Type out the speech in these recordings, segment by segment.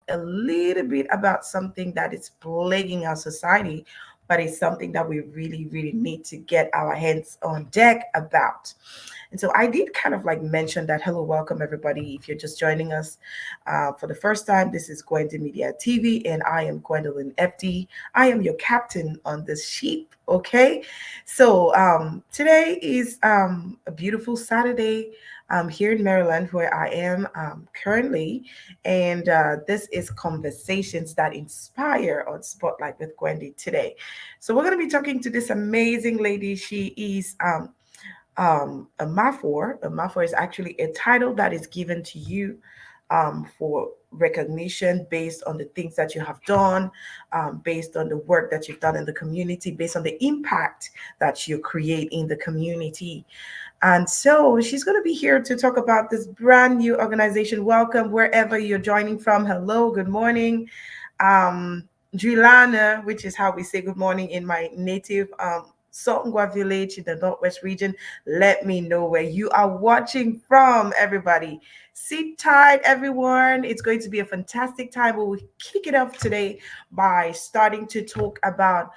a little bit about something that is plaguing our society, but it's something that we really, really need to get our hands on deck about. And so I did kind of like mention that. Hello, welcome everybody. If you're just joining us for the first time, this is Gwendolyn Media TV, and I am Gwendolyn FD. I am your captain on this ship. Okay, so today is a beautiful Saturday here in Maryland, where I am currently, and this is Conversations That Inspire on Spotlight with Gwendy today. So we're going to be talking to this amazing lady. She is a Mafor. A Mafor is actually a title that is given to you for recognition based on the things that you have done, based on the work that you've done in the community, based on the impact that you create in the community. And so she's going to be here to talk about this brand new organization. Welcome wherever you're joining from. Hello, good morning. Um, Juliana, which is how we say good morning in my native Songwa village in the Northwest region. Let me know where you are watching from, everybody. Sit tight, everyone. It's going to be a fantastic time. We will kick it off today by starting to talk about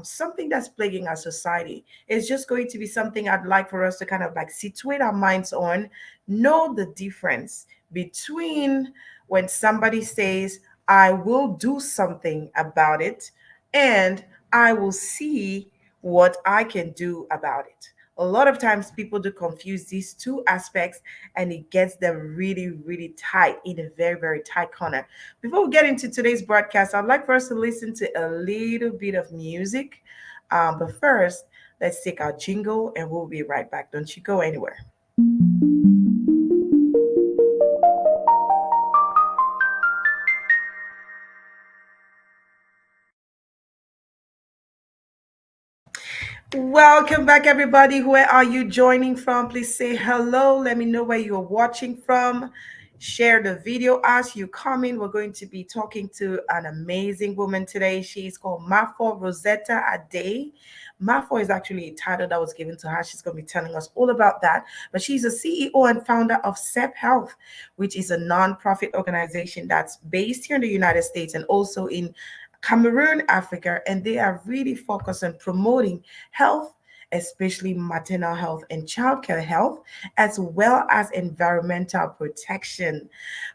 something that's plaguing our society. It's just going to be something I'd like for us to kind of like situate our minds on, know the difference between when somebody says, I will do something about it, and I will see what I can do about it. A lot of times people do confuse these two aspects, and it gets them really, really tight in a very, very tight corner. Before we get into today's broadcast, I'd like for us to listen to a little bit of music. But first, let's take our jingle and we'll be right back. Don't you go anywhere. Welcome back, everybody. Where are you joining from? Please say hello. Let me know where you're watching from. Share the video as you come in. We're going to be talking to an amazing woman today. She's called Mafor Roseta Ade. Mafor is actually a title that was given to her. She's going to be telling us all about that. But she's a CEO and founder of SEBHealth, which is a nonprofit organization that's based here in the United States and also in Cameroon, Africa, and they are really focused on promoting health, especially maternal health and childcare health, as well as environmental protection.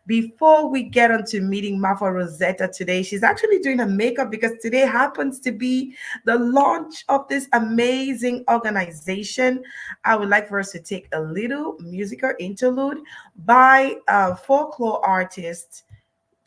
Before we get on to meeting Mafor Roseta today, she's actually doing her makeup because today happens to be the launch of this amazing organization. I would like for us to take a little musical interlude by folklore artist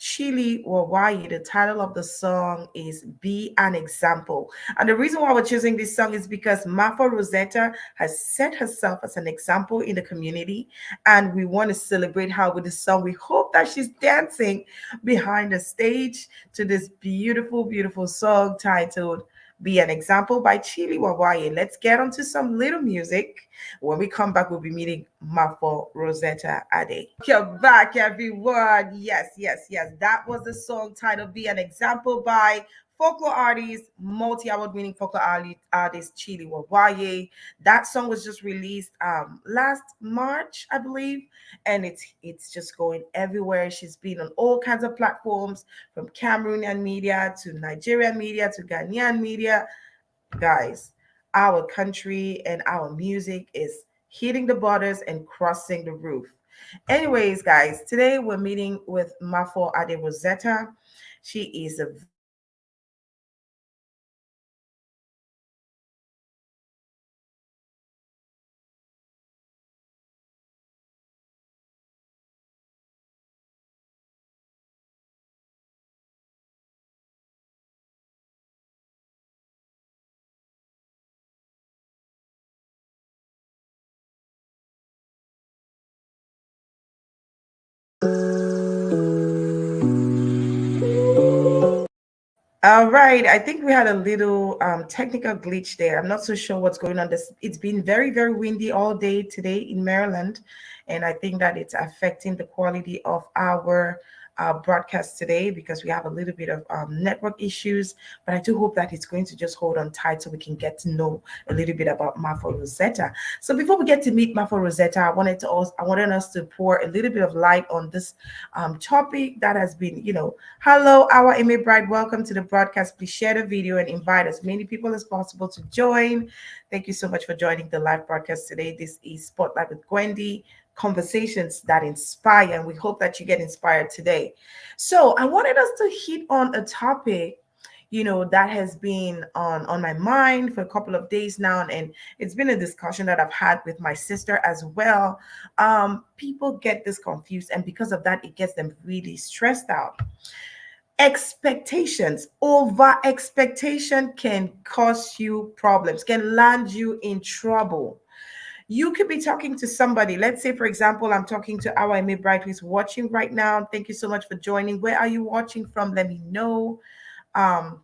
Chili Wawayi. The title of the song is Be an Example. And the reason why we're choosing this song is because Mafa Rosetta has set herself as an example in the community. And we want to celebrate her with this song. We hope that she's dancing behind the stage to this beautiful, beautiful song titled Be an Example by Chili Wawayi. Let's get onto some little music. When we come back, we'll be meeting Mafor Roseta Ade. You're back, everyone. Yes, yes, yes. That was the song titled Be an Example by folklore artist, multi-award winning folklore artist Chili Wawaye. That song was just released last March, I believe, and it's just going everywhere. She's been on all kinds of platforms, from Cameroonian media to Nigerian media to Ghanaian media. Guys, our country and our music is hitting the borders and crossing the roof. Anyways, guys, today we're meeting with Mafor Ade Roseta. She is a very talented organizer. All right, I think we had a little technical glitch there. I'm not so sure what's going on. It's been very, very windy all day today in Maryland, and I think that it's affecting the quality of our broadcast today because we have a little bit of network issues. But I do hope that it's going to just hold on tight so we can get to know a little bit about Mafor Roseta. So before we get to meet Mafor Roseta, I wanted us to pour a little bit of light on this topic that has been, hello, our Amy Bride. Welcome to the broadcast. Please share the video and invite as many people as possible to join. Thank you so much for joining the live broadcast today. This is Spotlight with Gwendy, conversations that inspire, and we hope that you get inspired today. So I wanted us to hit on a topic, that has been on my mind for a couple of days now, and it's been a discussion that I've had with my sister as well. People get this confused, and because of that, it gets them really stressed out. Expectations, over expectation can cause you problems, can land you in trouble. You could be talking to somebody. Let's say, for example, I'm talking to our Amy Bright who's watching right now. Thank you so much for joining. Where are you watching from? Let me know. Um,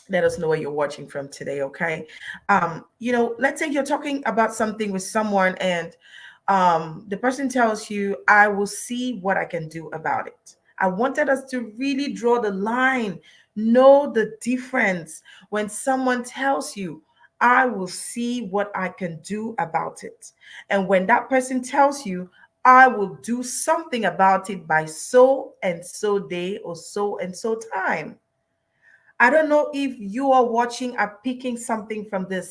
Let us know where you're watching from today, okay? Let's say you're talking about something with someone, and the person tells you, I will see what I can do about it. I wanted us to really draw the line, know the difference when someone tells you, I will see what I can do about it. And when that person tells you, I will do something about it by so and so day or so and so time. I don't know if you are watching are picking something from the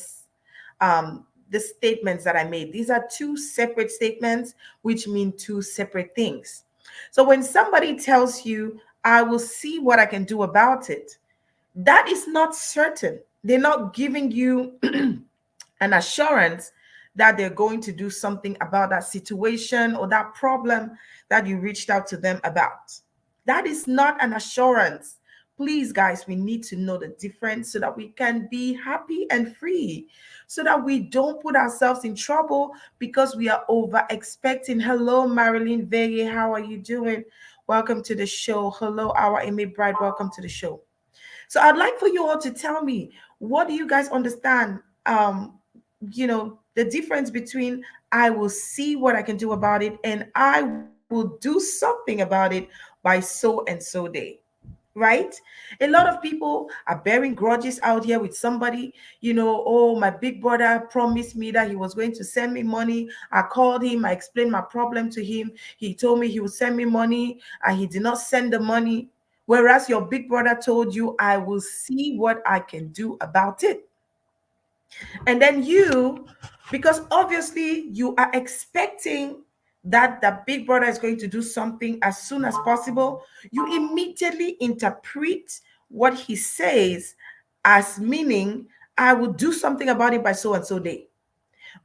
statements that I made. These are two separate statements which mean two separate things. So when somebody tells you, I will see what I can do about it, that is not certain. They're not giving you an assurance that they're going to do something about that situation or that problem that you reached out to them about. That is not an assurance. Please, guys, we need to know the difference so that we can be happy and free, so that we don't put ourselves in trouble because we are over expecting. Hello, Marilyn Veye, how are you doing? Welcome to the show. Hello, our Amy Bride, welcome to the show. So I'd like for you all to tell me, what do you guys understand? The difference between I will see what I can do about it and I will do something about it by so and so day. Right? A lot of people are bearing grudges out here with somebody, oh, my big brother promised me that he was going to send me money. I called him, I explained my problem to him. He told me he would send me money and he did not send the money. Whereas your big brother told you, I will see what I can do about it. And then you, because obviously you are expecting that the big brother is going to do something as soon as possible, you immediately interpret what he says as meaning, I will do something about it by so and so day.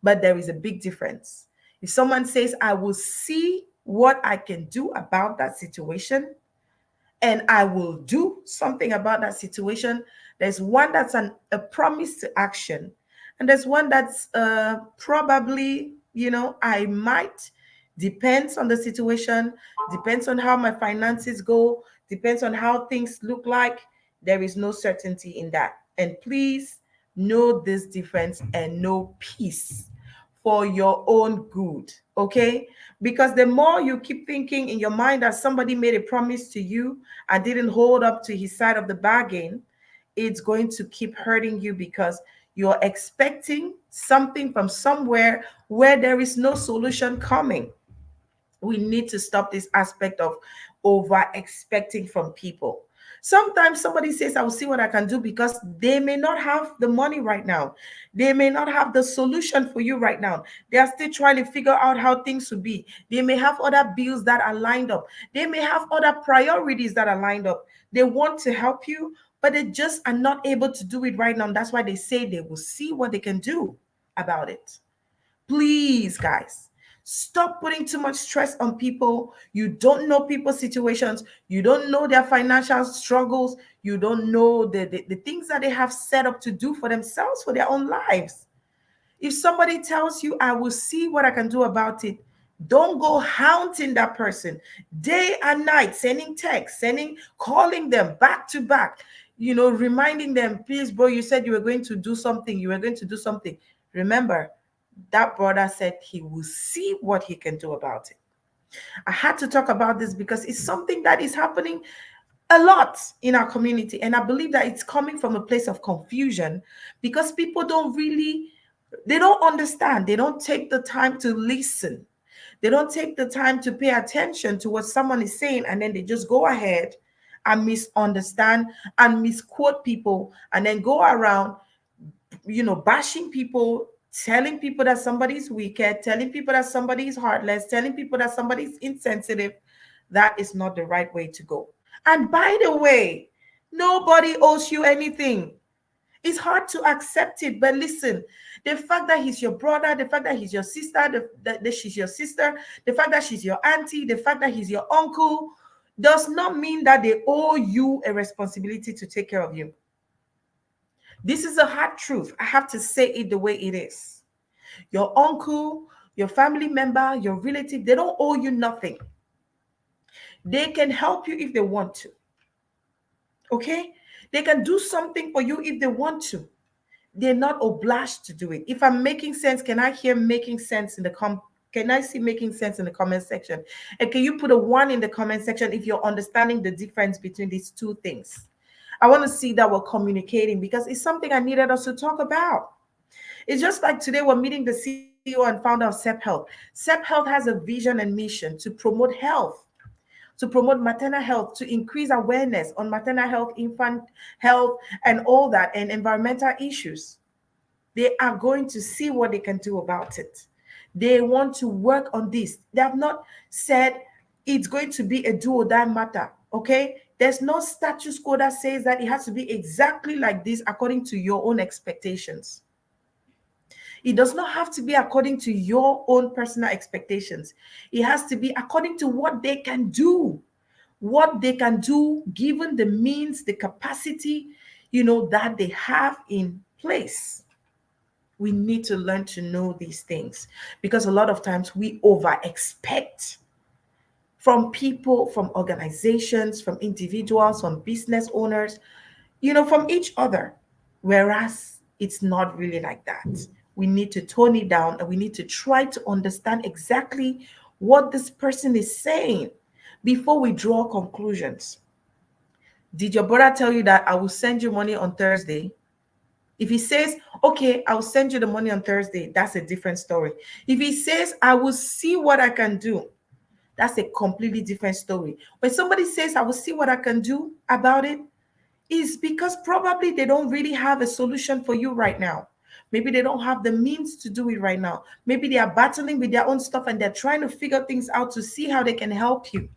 But there is a big difference. If someone says, I will see what I can do about that situation, and I will do something about that situation. There's one that's a promise to action, and there's one that's probably, I might, depends on the situation, depends on how my finances go, depends on how things look like. There is no certainty in that. And please know this difference and know peace for your own good, okay? Because the more you keep thinking in your mind that somebody made a promise to you and didn't hold up to his side of the bargain, it's going to keep hurting you because you're expecting something from somewhere where there is no solution coming. We need to stop this aspect of over expecting from people. Sometimes somebody says, I will see what I can do because they may not have the money right now. They may not have the solution for you right now. They are still trying to figure out how things will be. They may have other bills that are lined up. They may have other priorities that are lined up. They want to help you, but they just are not able to do it right now. And that's why they say they will see what they can do about it. Please, guys, stop putting too much stress on people. You don't know people's situations. You don't know their financial struggles. You don't know the things that they have set up to do for themselves, for their own lives. If somebody tells you, I will see what I can do about it, don't go hounding that person day and night, sending texts, calling them back to back, reminding them, please, bro, you said you were going to do something. You were going to do something. Remember, that brother said he will see what he can do about it. I had to talk about this because it's something that is happening a lot in our community. And I believe that it's coming from a place of confusion because people don't really, they don't understand. They don't take the time to listen. They don't take the time to pay attention to what someone is saying. And then they just go ahead and misunderstand and misquote people and then go around, bashing people, telling people that somebody's wicked, telling people that somebody's heartless, telling people that somebody's insensitive. That is not the right way to go. And by the way, nobody owes you anything. It's hard to accept it, but listen, the fact that he's your brother, the fact that he's your sister, that she's your sister, the fact that she's your auntie, the fact that he's your uncle, does not mean that they owe you a responsibility to take care of you. This is a hard truth. I have to say it the way it is. Your uncle, your family member, your relative, they don't owe you nothing. They can help you if they want to. Okay? They can do something for you if they want to. They're not obliged to do it. If I'm making sense, can I hear making sense in the can I see making sense in the comment section? And can you put a 1 in the comment section if you're understanding the difference between these two things? I want to see that we're communicating because it's something I needed us to talk about. It's just like today we're meeting the CEO and founder of SEBHealth. SEBHealth has a vision and mission to promote health, to promote maternal health, to increase awareness on maternal health, infant health, and all that, and environmental issues. They are going to see what they can do about it. They want to work on this. They have not said it's going to be a do or die matter. Okay? There's no status quo that says that it has to be exactly like this according to your own expectations. It does not have to be according to your own personal expectations. It has to be according to what they can do. What they can do given the means, the capacity, that they have in place. We need to learn to know these things because a lot of times we over expect from people, from organizations, from individuals, from business owners, from each other. Whereas it's not really like that. We need to tone it down and we need to try to understand exactly what this person is saying before we draw conclusions. Did your brother tell you that I will send you money on Thursday? If he says, okay, I'll send you the money on Thursday, that's a different story. If he says, I will see what I can do, that's a completely different story. When somebody says, I will see what I can do about it, is because probably they don't really have a solution for you right now. Maybe they don't have the means to do it right now. Maybe they are battling with their own stuff and they're trying to figure things out to see how they can help you.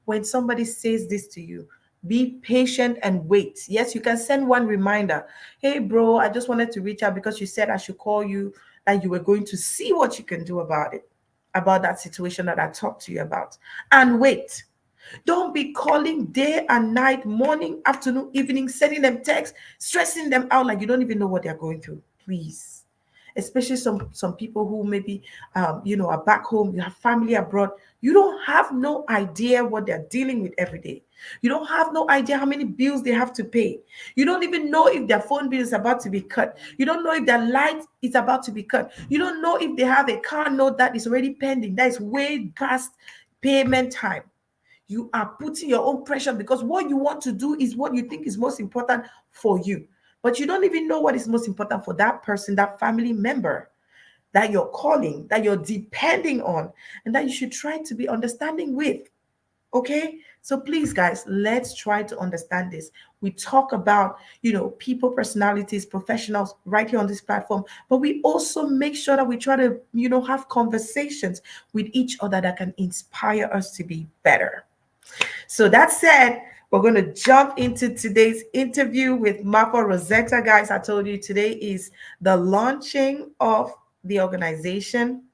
When somebody says this to you, be patient and wait. Yes, you can send one reminder. Hey, bro, I just wanted to reach out because you said I should call you, that you were going to see what you can do about it, about that situation that I talked to you about. And wait. Don't be calling day and night, morning, afternoon, evening, sending them texts, stressing them out like you don't even know what they're going through. Please. Especially some people who maybe are back home, you have family abroad. You don't have no idea what they're dealing with every day. You don't have no idea how many bills they have to pay. You don't even know if their phone bill is about to be cut. You don't know if their light is about to be cut. You don't know if they have a car note that is already pending, that is way past payment time. You are putting your own pressure because what you want to do is what you think is most important for you. But you don't even know what is most important for that person, that family member that you're calling, that you're depending on, and that you should try to be understanding with. Okay? So please, guys, let's try to understand this. We talk about, people, personalities, professionals right here on this platform, but we also make sure that we try to, have conversations with each other that can inspire us to be better. So that said, we're going to jump into today's interview with Mafor Roseta. Guys, I told you today is the launching of the organization.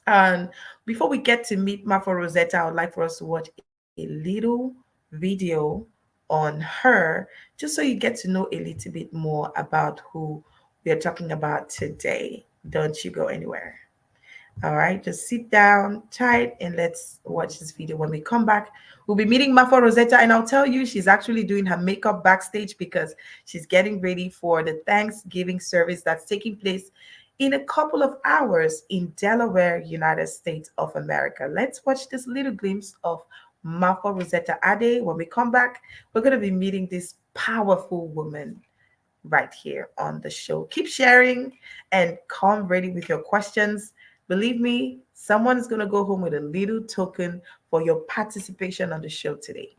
And before we get to meet Mafor Roseta, I would like for us to watch a little video on her, just so you get to know a little bit more about who we are talking about today. Don't you go anywhere. All right, just sit down tight and let's watch this video. When we come back, we'll be meeting Mafor Roseta, and I'll tell you she's actually doing her makeup backstage because she's getting ready for the Thanksgiving service that's taking place in a couple of hours in Delaware, United States of America. Let's watch this little glimpse of Mafor Roseta Ade. When we come back, we're going to be meeting this powerful woman right here on the show. Keep sharing and come ready with your questions. Believe me, someone is going to go home with a little token for your participation on the show today.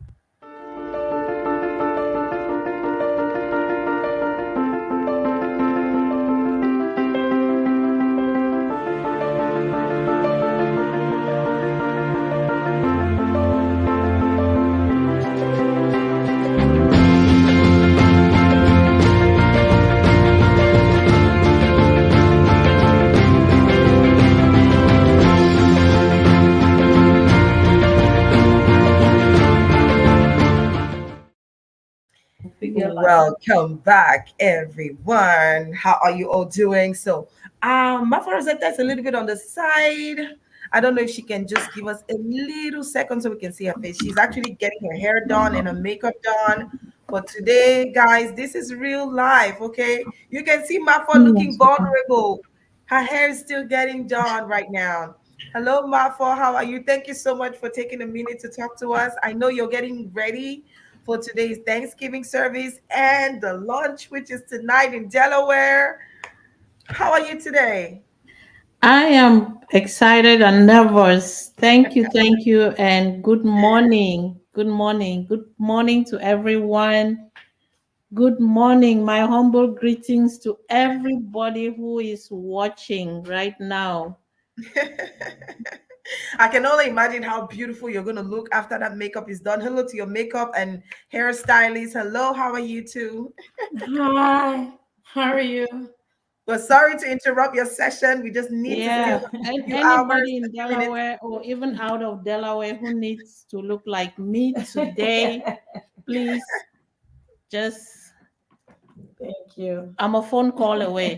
Welcome back, everyone. How are you all doing? Mafor Rosetta is a little bit on the side. I don't know if she can just give us a little second so we can see her face. She's actually getting her hair done and her makeup done. But today, guys, this is real life, okay? You can see Mafor looking vulnerable. Her hair is still getting done right now. Hello, Mafor. How are you? Thank you so much for taking a minute to talk to us. I know you're getting ready for today's Thanksgiving service and the lunch, which is tonight in Delaware. How are you today? I am excited and nervous. Thank you, and good morning. Good morning. Good morning to everyone. Good morning. My humble greetings to everybody who is watching right now. I can only imagine how beautiful you're going to look after that makeup is done. Hello to your makeup and hairstylist. Hello, how are you too? Hi, how are you? Well, sorry to interrupt your session. We just need to steal Yeah, a and few hours, anybody in 30 minutes. Delaware or even out of Delaware who needs to look like me today, please just Thank you. I'm a phone call away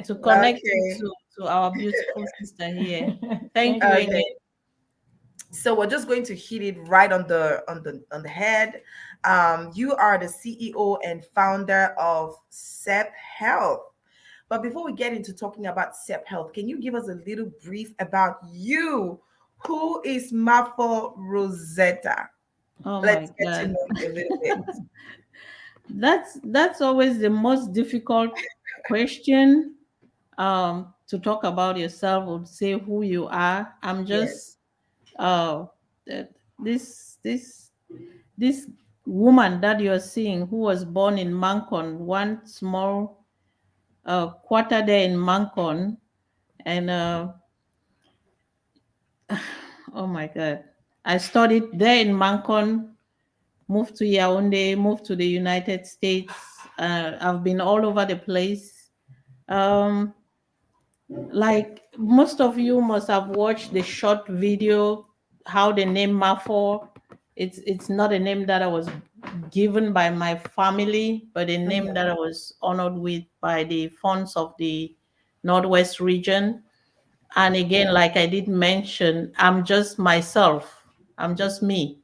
to connect you Okay. to our beautiful sister here. Thank Thank you Okay. you. again. So we're just going to hit it right on the head. You are the CEO and founder of SEBHealth. But before we get into talking about SEBHealth, can you give us a little brief about you? Who is Mafor Roseta? Oh Let's my get to God. know you a little bit. That's always the most difficult question to talk about yourself or to say who you are. I'm Yes. just uh th- this this woman that you're seeing who was born in Mancon, one small quarter there in Mancon, and oh my God, I studied there in Mancon, moved to Yaoundé, moved to the United States. I've been all over the place. Um, like most of you must have watched the short video, how the name Mafor. It's not a name that I was given by my family, but a name Mhm. that I was honored with by the funds of the Northwest region. And again, like I did mention, I'm just myself. I'm just me.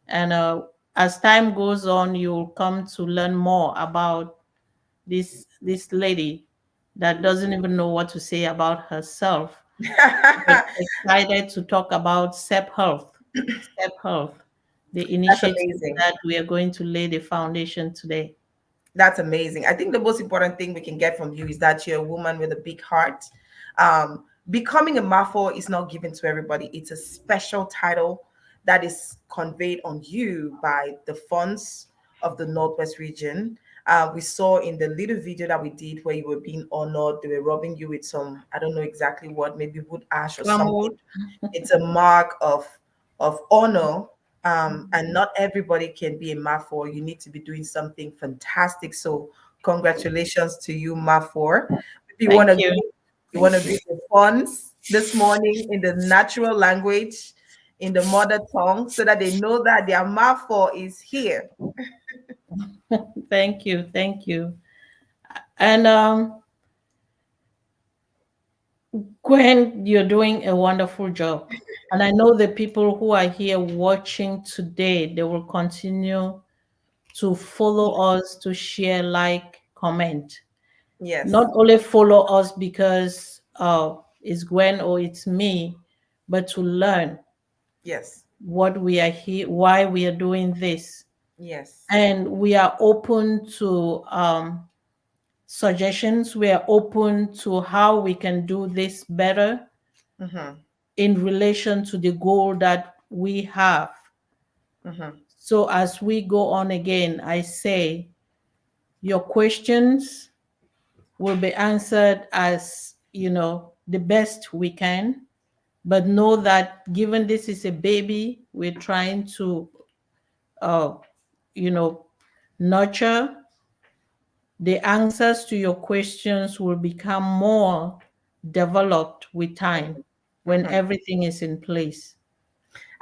And as time goes on, you'll come to learn more about this lady that doesn't even know what to say about herself. But excited to talk about SEP Health, SEP Health, the That's initiative amazing. that we are going to lay the foundation today. That's amazing. I think the most important thing we can get from you is that you're a woman with a big heart. Becoming a MAFO is not given to everybody. It's a special title that is conveyed on you by the funds of the Northwest region. We saw in the little video that we did where you were being honored, they were rubbing you with some, I don't know exactly what, maybe wood ash or something. Pramod, It's a mark of honor, and not everybody can be a Mafor. You need to be doing something fantastic. So congratulations to you, Mafor. If you want thank to you. you want Thank to you. greet the funds this morning in the natural language, in the mother tongue, so that they know that their Mafor is here. Thank you. Thank you. And Gwen, you're doing a wonderful job. And I know the people who are here watching today, they will continue to follow us, to share, like, comment. Yes. Not only follow us because it's Gwen or it's me, but to learn Yes. what we are here, why we are doing this. Yes. And we are open to suggestions. We are open to how we can do this better Mm-hmm. in relation to the goal that we have. Mm-hmm. So as we go on again, I say your questions will be answered as the best we can. But know that given this is a baby, we're trying to uh, you know nurture. The answers to your questions will become more developed with time when Mm-hmm. everything is in place.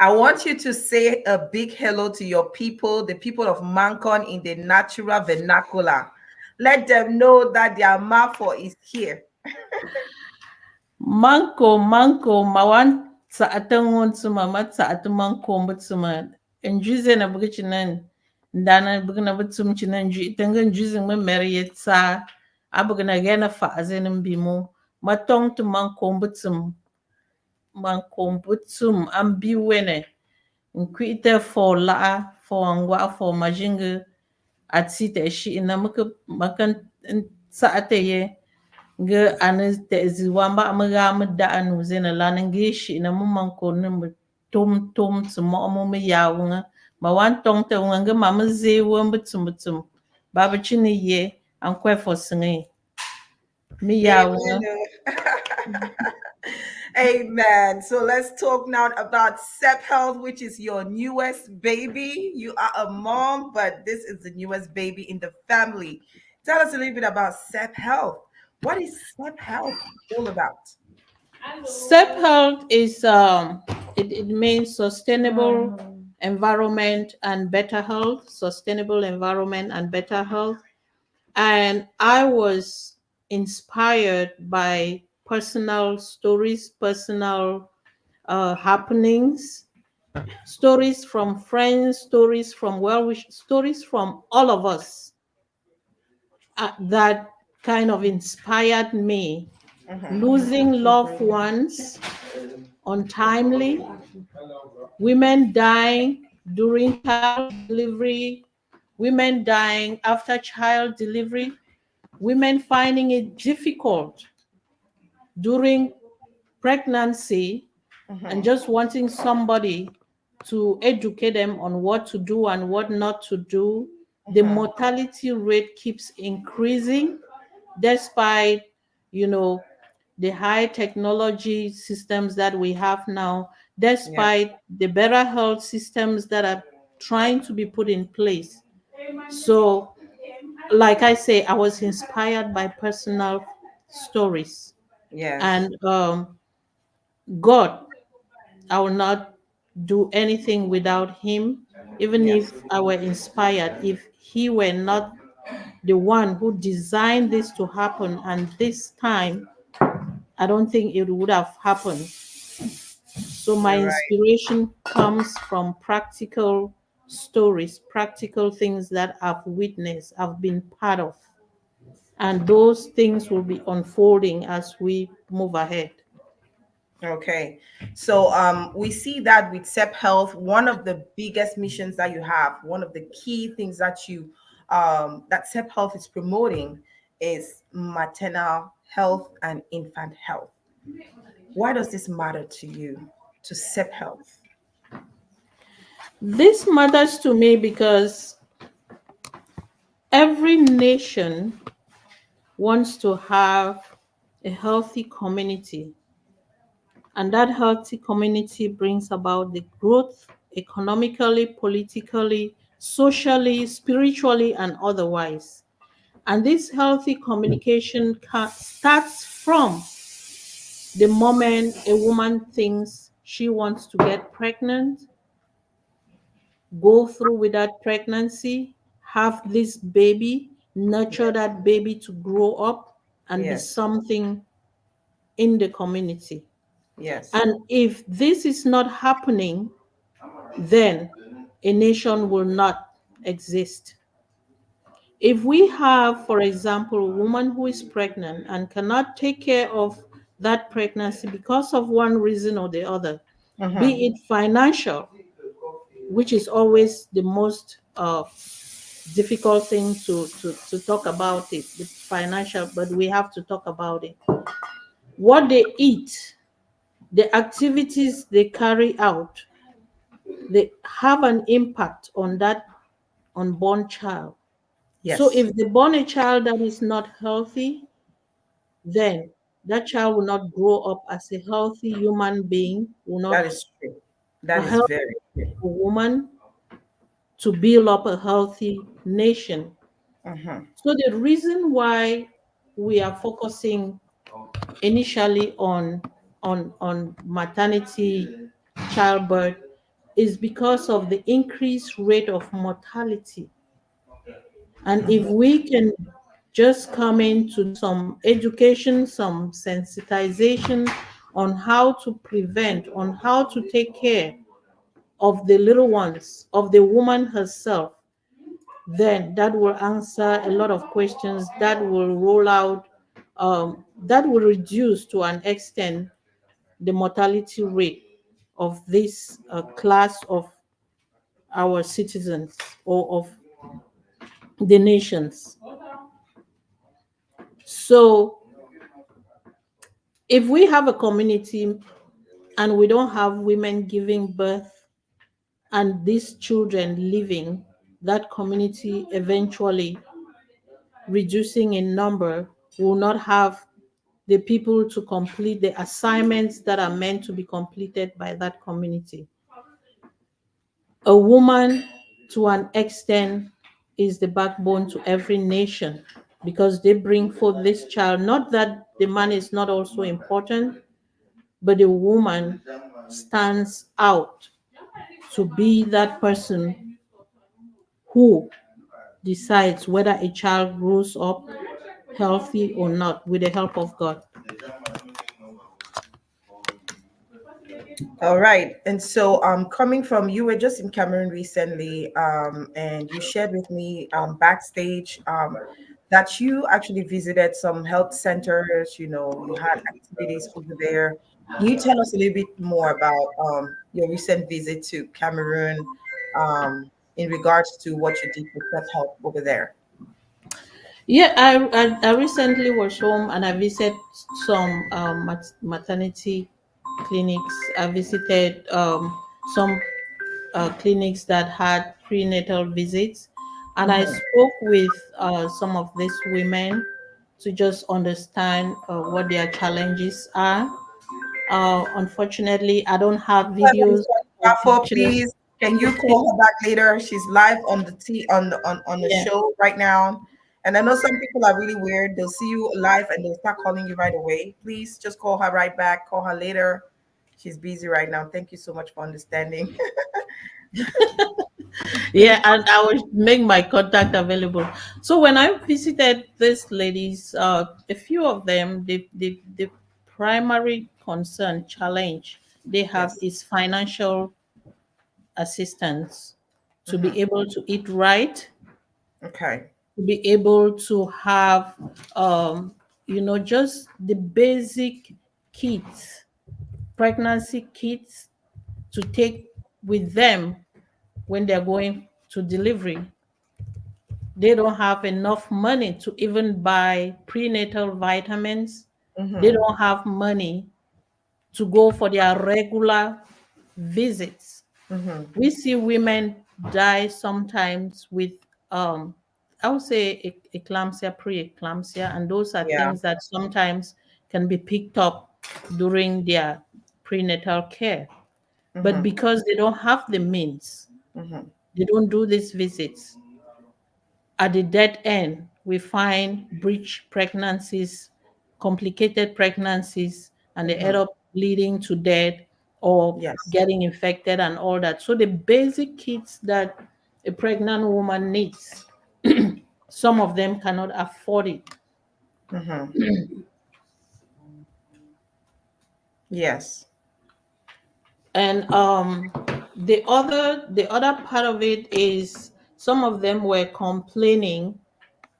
I want you to say a big hello to your people, the people of Mancon in the natural vernacular. Let them know that their Mafor is here. Manko mawan sa'atan won tsuma mat sa'atu manko mutsuma injuze na bugicinan ndana bugna butsum cinan ju itangan juzin mun meriyetsa abugna gena fa azenin bimo matong tu manko butsum an bi wene nkwite fo la'a fo angwa fo majinga atsita shi ina muka makan sa'ate ye ga ani te'zi wamba amaga amada anu zena lana ngi shi na mu manko ni mu tom tsi mo mu yawunga ma wan tong te wunga nga ma mu ze wambu tsum babu chini ye an kwe fo singi mi yawunga. Amen. Amen. So let's talk now about SEBHealth, which is your newest baby. You are a mom, but this is the newest baby in the family. Tell us a little bit about SEBHealth. What is SEBHealth all about? Self health is it means sustainable environment and better health, sustainable environment and better health. And I was inspired by personal stories, personal happenings, stories from friends, stories from stories from all of us that kind of inspired me. Mm-hmm. Losing loved ones untimely, women dying during child delivery, women dying after child delivery, women finding it difficult during pregnancy and Mm-hmm. just wanting somebody to educate them on what to do and what not to do. The Mm-hmm. mortality rate keeps increasing despite, you know, the high technology systems that we have now, Yes. despite the better health systems that are trying to be put in place. So, like I say, I was inspired by personal stories. Yes. And God, I will not do anything without Him, even Yes. if I were inspired, if He were not the one who designed this to happen and this time, I don't think it would have happened. So my You're right. inspiration comes from practical stories, practical things that I've witnessed, I've been part of. And those things will be unfolding as we move ahead. Okay. So we see that with SEP Health, one of the biggest missions that you have, one of the key things that you that SEP Health is promoting is maternal health and infant health. Why does this matter to you, to SEP Health? This matters to me because every nation wants to have a healthy community, and that healthy community brings about the growth economically, politically, socially, spiritually, and otherwise. And this healthy communication starts from the moment a woman thinks she wants to get pregnant, go through with that pregnancy, have this baby, nurture Yes. that baby to grow up and be Yes. something in the community. Yes. And if this is not happening, then a nation will not exist. If we have, for example, a woman who is pregnant and cannot take care of that pregnancy because of one reason or the other, Mm-hmm. be it financial, which is always the most difficult thing to talk about it, the financial, but we have to talk about it. What they eat, the activities they carry out, they have an impact on that unborn child. So Yes, if they born a child that is not healthy, then that child will not grow up as a healthy human being, will not that is true. a That is healthy very true. woman to build up a healthy nation. Mm-hmm. So the reason why we are focusing initially on maternity childbirth is because of the increased rate of mortality. And if Mm-hmm. we can just come in to do some education, some sensitization on how to prevent, on how to take care of the little ones, of the woman herself, then that will answer a lot of questions, that will roll out, that will reduce to an extent the mortality rate of this class of our citizens or of the nations. So if we have a community and we don't have women giving birth and these children living, that community eventually reducing in number will not have the people to complete the assignments that are meant to be completed by that community. A woman, to an extent, is the backbone to every nation because they bring forth this child. Not that the man is not also important, but the woman stands out to be that person who decides whether a child grows up healthy or not with the help of God. All right. And so coming from you were just in Cameroon recently, and you shared with me backstage that you actually visited some health centers, you had activities over there. Can you tell us a little bit more about your recent visit to Cameroon in regards to what you did for self help over there? Yeah, I recently was home and I visited some maternity clinics. I visited some clinics that had prenatal visits, and I Mm-hmm. spoke with some of these women to just understand what their challenges are. Unfortunately, I don't have videos or Mafor, pictures. please, can you call her back later? She's live on the on the Yeah. show right now. And I know some people are really weird. They'll see you live and they'll start calling you right away. Please just call her right back. Call her later. She's busy right now. Thank you so much for understanding. Yeah, and I will make my contact available. So when I visited these ladies, a few of them, the primary concern challenge they have Yes. is financial assistance to Hmm. be able to eat right, Okay. to be able to have, just the basic kits, pregnancy kits to take with them when they're going to delivery. They don't have enough money to even buy prenatal vitamins. They Hmm. don't have money to go for their regular visits. Hmm. We see women die sometimes with, um, I would say, eclampsia, pre-eclampsia, and those are Yeah. things that sometimes can be picked up during their prenatal care. But Hmm. because they don't have the means, Hmm. they don't do these visits. At the dead end, we find breech pregnancies, complicated pregnancies, and they end Hmm. up leading to death or Yes. getting infected and all that. So the basic kits that a pregnant woman needs, some of them cannot afford it. Hmm. Yes. And the other part of it is some of them were complaining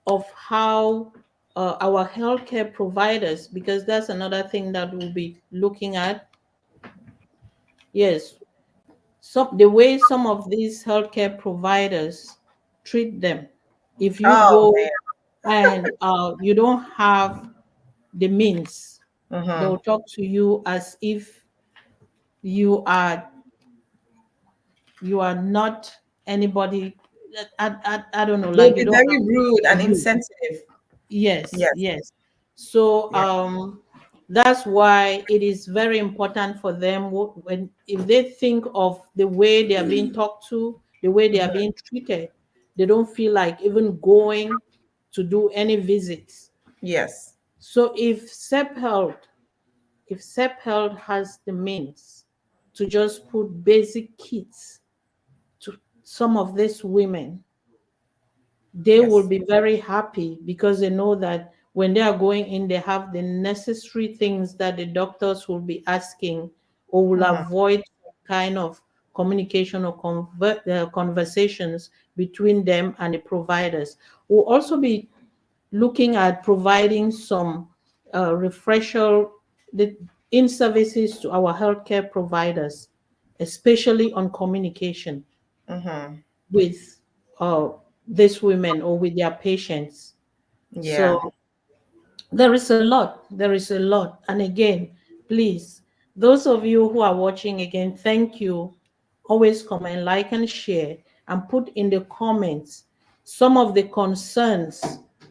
of how our healthcare providers, because that's another thing that we'll be looking at. Yes, the way some of these healthcare providers treat them. If you Oh go and you don't have the means, man. they'll talk to you as if you are you are not anybody. I don't know, They'll like you be don't very have rude and you. insensitive. Yes, Yes. yes. So Yeah. that's why it is very important for them, when if they think of the way they are being talked to, the way they are Mhm. being treated, they don't feel like even going to do any visits. Yes. So if SEBHealth has the means to just put basic kits to some of these women, they will Yes. be very happy, because they know that when they are going in, they have the necessary things that the doctors will be asking, or will Mhm. avoid kind of communication or conversations between them and the providers. We'll also be looking at providing some refresher the, in services to our healthcare providers, especially on communication Mhm. with uh, these women or with their patients. Yeah. So there is a lot. And again, please, those of you who are watching, again, thank you. Always comment, like, and share, and put in the comments some of the concerns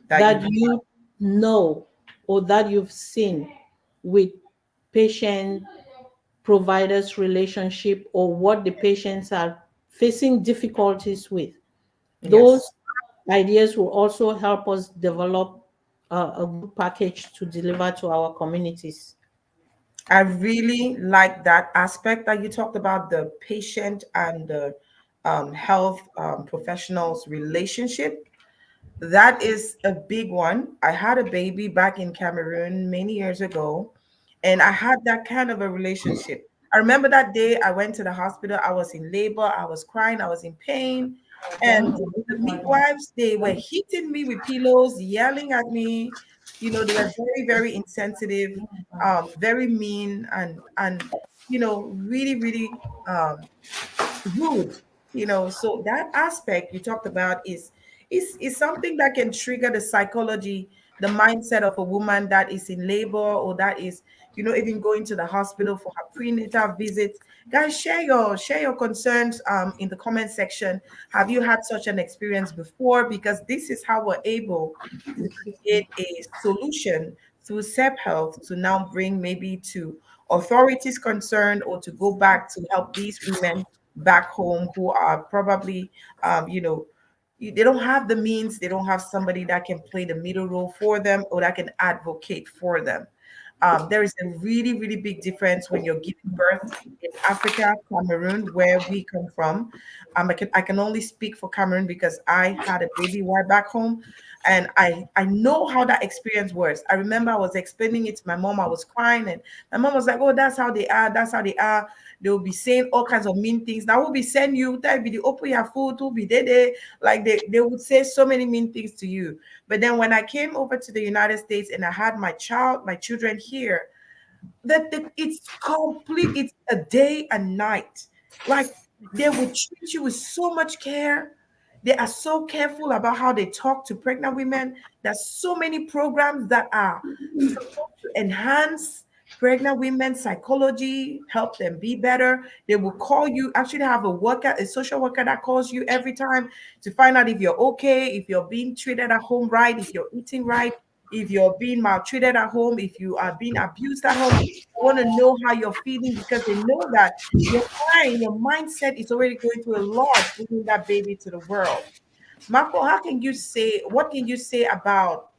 That you that have. you know or that you've seen with patient providers relationship, or what the patients are facing difficulties with. Those Yes. ideas will also help us develop a good package to deliver to our communities. I really like that aspect that you talked about, the patient and the health professionals relationship. That is a big one. I had a baby back in Cameroon many years ago, and I had that kind of a relationship. I remember that day I went to the hospital. I was in labor, I was crying, I was in pain, and the midwives, they were hitting me with pillows, yelling at me. They were very, very insensitive, very mean, and really, really rude. So that aspect you talked about is something that can trigger the psychology, the mindset of a woman that is in labor, or that is even going to the hospital for her prenatal visits. Guys, share your concerns in the comment section. Have you had such an experience before? Because this is how we're able to create a solution through SEP Health to now bring maybe to authorities concerned, or to go back to help these women back home who are probably, they don't have the means, they don't have somebody that can play the middle role for them, or that can advocate for them. There is a really, really big difference when you're giving birth in Africa, Cameroon, where we come from. I can only speak for Cameroon because I had a baby right back home, and I know how that experience was. I remember I was explaining it to my mom. I was crying, and my mom was like, "Oh, that's how they are. That's how they are." They'll be saying all kinds of mean things. Now we'll be send you, that be the open your food, will be there. Like they would say so many mean things to you. But then when I came over to the United States and I had my children here, it's complete, it's a day and night. Like they would treat you with so much care. They are so careful about how they talk to pregnant women. There's so many programs that are supposed to enhance pregnant women's psychology, help them be better. They will call you, actually have a social worker that calls you every time to find out if you're okay, if you're being treated at home right, if you're eating right, if you're being maltreated at home, if you are being abused at home. They want to know how you're feeling, because they know that your mind, your mindset is already going through a lot bringing that baby to the world. Marco, what can you say about,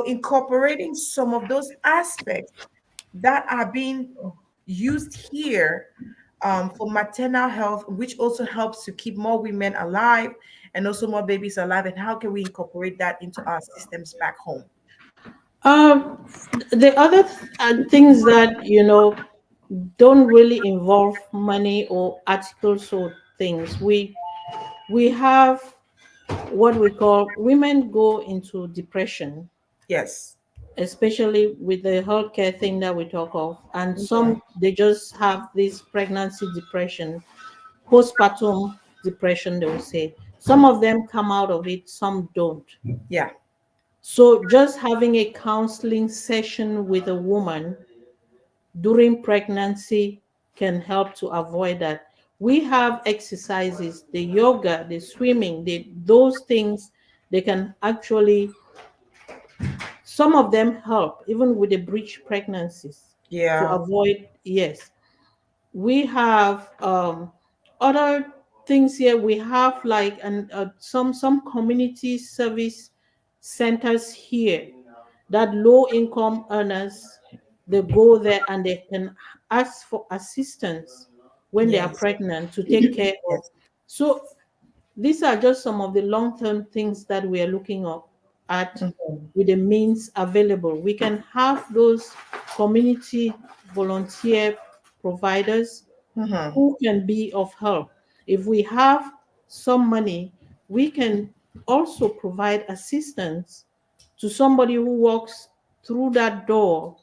incorporating some of those aspects that are being used here for maternal health, which also helps to keep more women alive and also more babies alive? And how can we incorporate that into our systems back home? The other things that don't really involve money or articles or things, we have what we call women go into depression, Yes. especially with the healthcare thing that we talk of, and Mhm. some they just have this pregnancy depression, postpartum depression, they will say. Some of them come out of it, some don't. Yeah. So just having a counseling session with a woman during pregnancy can help to avoid that. We have exercises, the yoga, the swimming, those things, they can actually, some of them help even with the breech pregnancies to Yeah. avoid, yes. We have other things here. We have like some community service centers here that low income earners, they go there and they can ask for assistance when they are Yes. pregnant to take care of. Yes. So these are just some of the long term things that we are looking at Mhm. with the means available. We can have those community volunteer providers Mhm. who can be of help. If we have some money, we can also provide assistance to somebody who walks through that door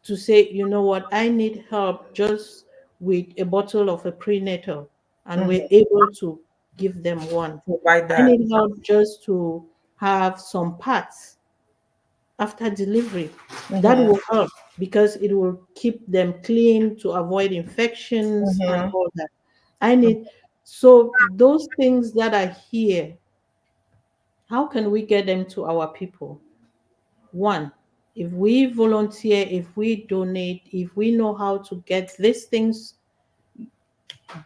to say, you know what, I need help just with a bottle of a prenatal, and we're Mhm. able to give them one. Provide I that. need help just to have some parts after delivery. That Mhm. will help because it will keep them clean to avoid infections and Mhm. all that. I need, so those things that are here, how can we get them to our people? One, if we volunteer, if we donate, if we know how to get these things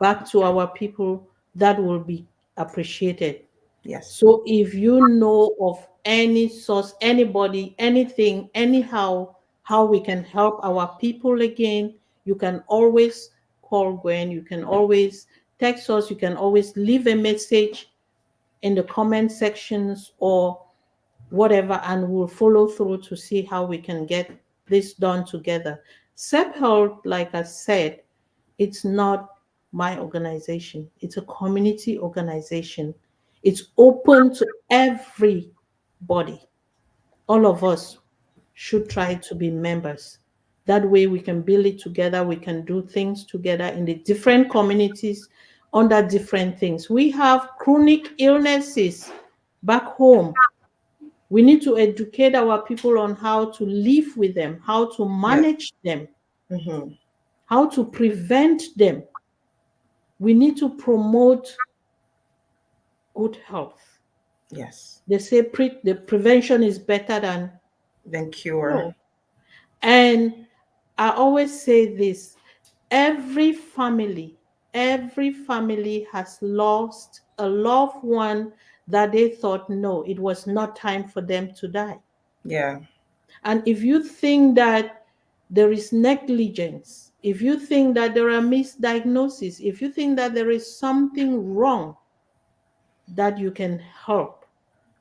back to our people, that will be appreciated. Yes. So if you know of any source, anybody, anything, anyhow, how we can help our people again, you can always call Gwen, you can always text us, you can always leave a message in the comment sections or whatever, and we'll follow through to see how we can get this done together. SEBHealth, like I said, it's not my organization, it's a community organization. It's open to everybody. All of us should try to be members. That way we can build it together, we can do things together in the different communities under different things. We have chronic illnesses back home. We need to educate our people on how to live with them, how to Yes. manage them, Mhm. how to prevent them. We need to promote good health. Yes. They say the prevention is better than Then cure. cure. And I always say this, every family has lost a loved one that they thought, no, it was not time for them to die. Yeah. And if you think that there is negligence, if you think that there are misdiagnoses, if you think that there is something wrong that you can help,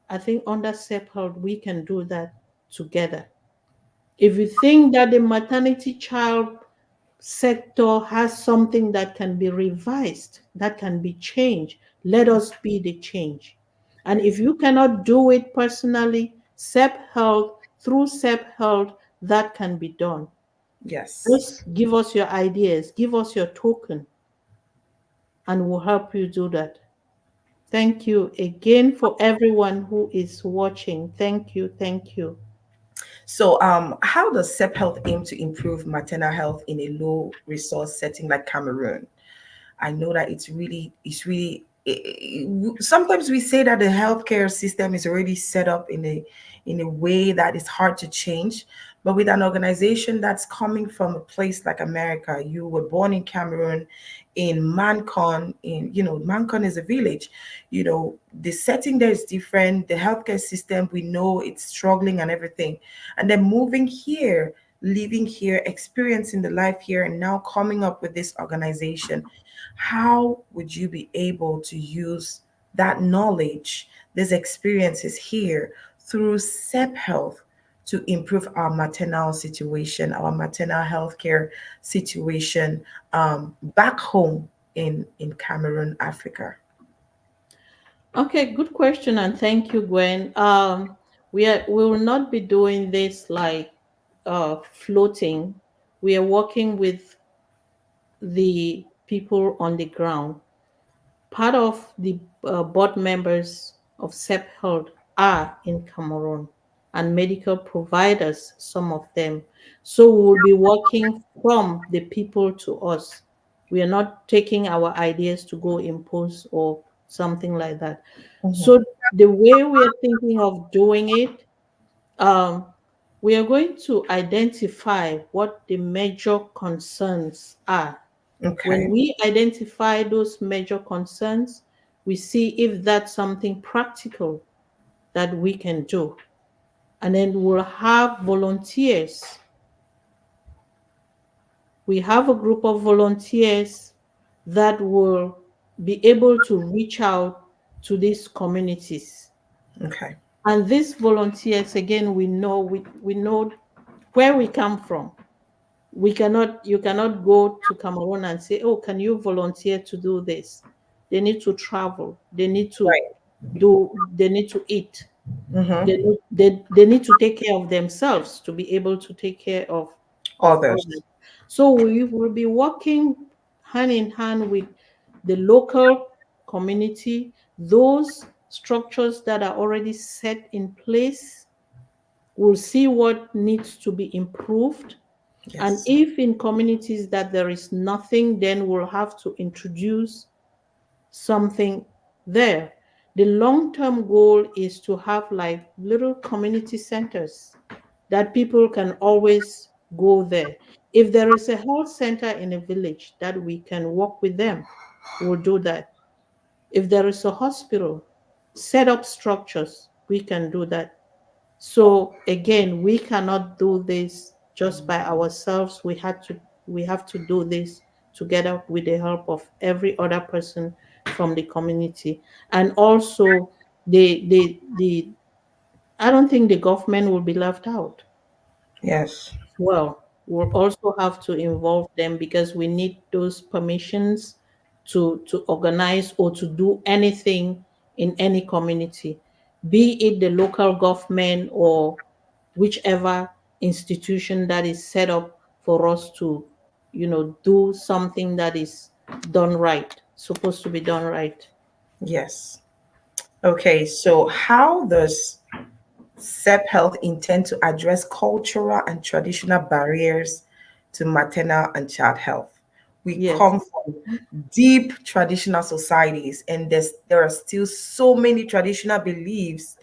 I think under SEBHealth we can do that together. If you think that the maternity child sector has something that can be revised, that can be changed, let us be the change. And if you cannot do it personally, SEBHealth, through SEBHealth, that can be done. Yes. Just give us your ideas, give us your token, and we'll help you do that. Thank you again for everyone who is watching. Thank you. Thank you. So, how does SEP Health aim to improve maternal health in a low resource setting like Cameroon? I know that sometimes we say that the healthcare system is already set up in a way that is hard to change. But with an organization that's coming from a place like America, you were born in Cameroon, in Mancon, Mancon is a village. The setting there is different. The healthcare system, we know it's struggling and everything. And then moving here, living here, experiencing the life here, and now coming up with this organization, how would you be able to use that knowledge, these experiences here through SEP Health to improve our maternal situation, our maternal healthcare situation back home in Cameroon, Africa? Okay, good question, and thank you, Gwen. We will not be doing this like floating. We are working with the people on the ground. Part of the board members of SEBHealth are in Cameroon, and medical providers, some of them. So we will be working from the people to us. We are not taking our ideas to go impose or something like that. Mhm. So the way we are thinking of doing it, um, we are going to identify what the major concerns are. When Okay. we identify those major concerns, we see if that's something practical that we can do. And then we'll have volunteers. We have a group of volunteers that will be able to reach out to these communities. Okay. And these volunteers, again, we know where we come from. You cannot go to Cameroon and say, oh, can you volunteer to do this? They need to travel, Right. they need to eat, Mm-hmm. they need to take care of themselves to be able to take care of Others. others. So we will be working hand in hand with the local community, those structures that are already set in place. We'll see what needs to be improved. And Yes. if in communities that there is nothing, then we'll have to introduce something there. The long term goal is to have like little community centers that people can always go there. If there is a health center in a village that we can work with them, we'll do that. If there is a hospital, set up structures, we can do that. So again, we cannot do this just by ourselves. We have to do this together with the help of every other person from the community. And also the I don't think the government will be left out. Yes. Well, we'll also have to involve them because we need those permissions to organize or to do anything in any community, be it the local government or whichever institution that is set up for us to, do something that is done right, supposed to be done right. Yes. Okay. So, how does SEP Health intend to address cultural and traditional barriers to maternal and child health? We Yes. come from deep traditional societies, and there are still so many traditional beliefs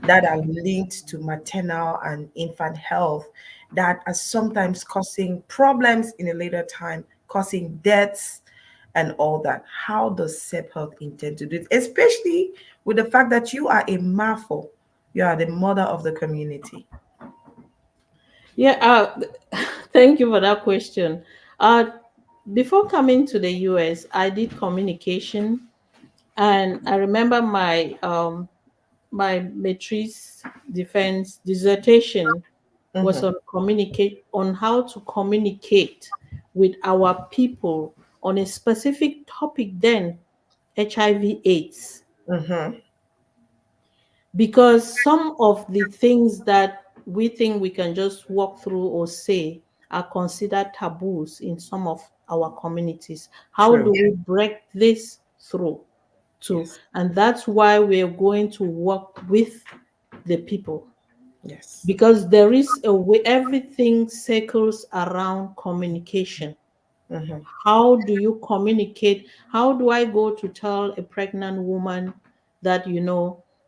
that are linked to maternal and infant health that are sometimes causing problems in a later time, causing deaths and all that. How does SEP Health intend to do it, especially with the fact that you are a Mafor, you are the mother of the community? Yeah, thank you for that question. Uh, Before coming to the US, I did communication, and I remember my matrix defense dissertation was Mm-hmm. on how to communicate with our people on a specific topic then, HIV/AIDS, Mm-hmm. because some of the things that we think we can just walk through or say are considered taboos in some of our communities. How True. do we break this through to? Yes. And that's why we're going to work with the people, Yes. because there is a way everything circles around communication. Mm-hmm. How do you communicate? How do I go to tell a pregnant woman that,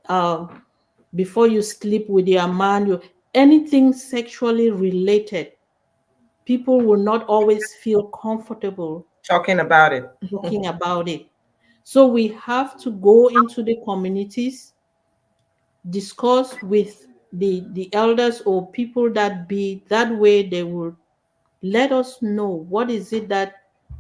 um, before you sleep with your man, anything sexually related, people will not always feel comfortable Talking about it. talking about it. So we have to go into the communities, discuss with the elders or people that be that way. They will let us know what is it that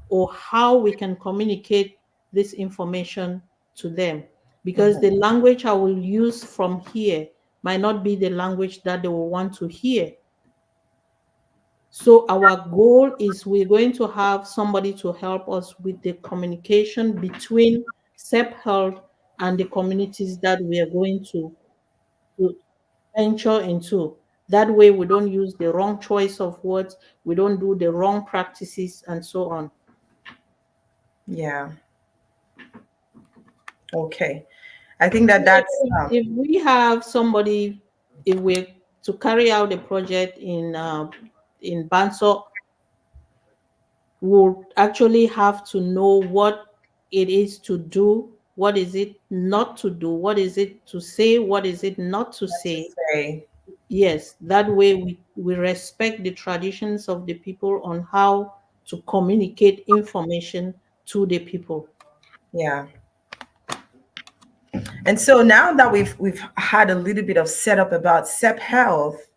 or how we can communicate this information to them, because Mhm. the language I will use from here might not be the language that they will want to hear. So our goal is we're going to have somebody to help us with the communication between SEP Health and the communities that we are going to venture into. That way, we don't use the wrong choice of words, we don't do the wrong practices, and so on. Yeah. Okay. I think So that that's if we have somebody, if we're to carry out a project in Banso, we'll actually have to know what it is to do, what is it not to do, what is it to say, what is it not to what to say. say. Yes, that way we respect the traditions of the people on how to communicate information to the people. Yeah. And so now that we've had a little bit of setup about SEP Health,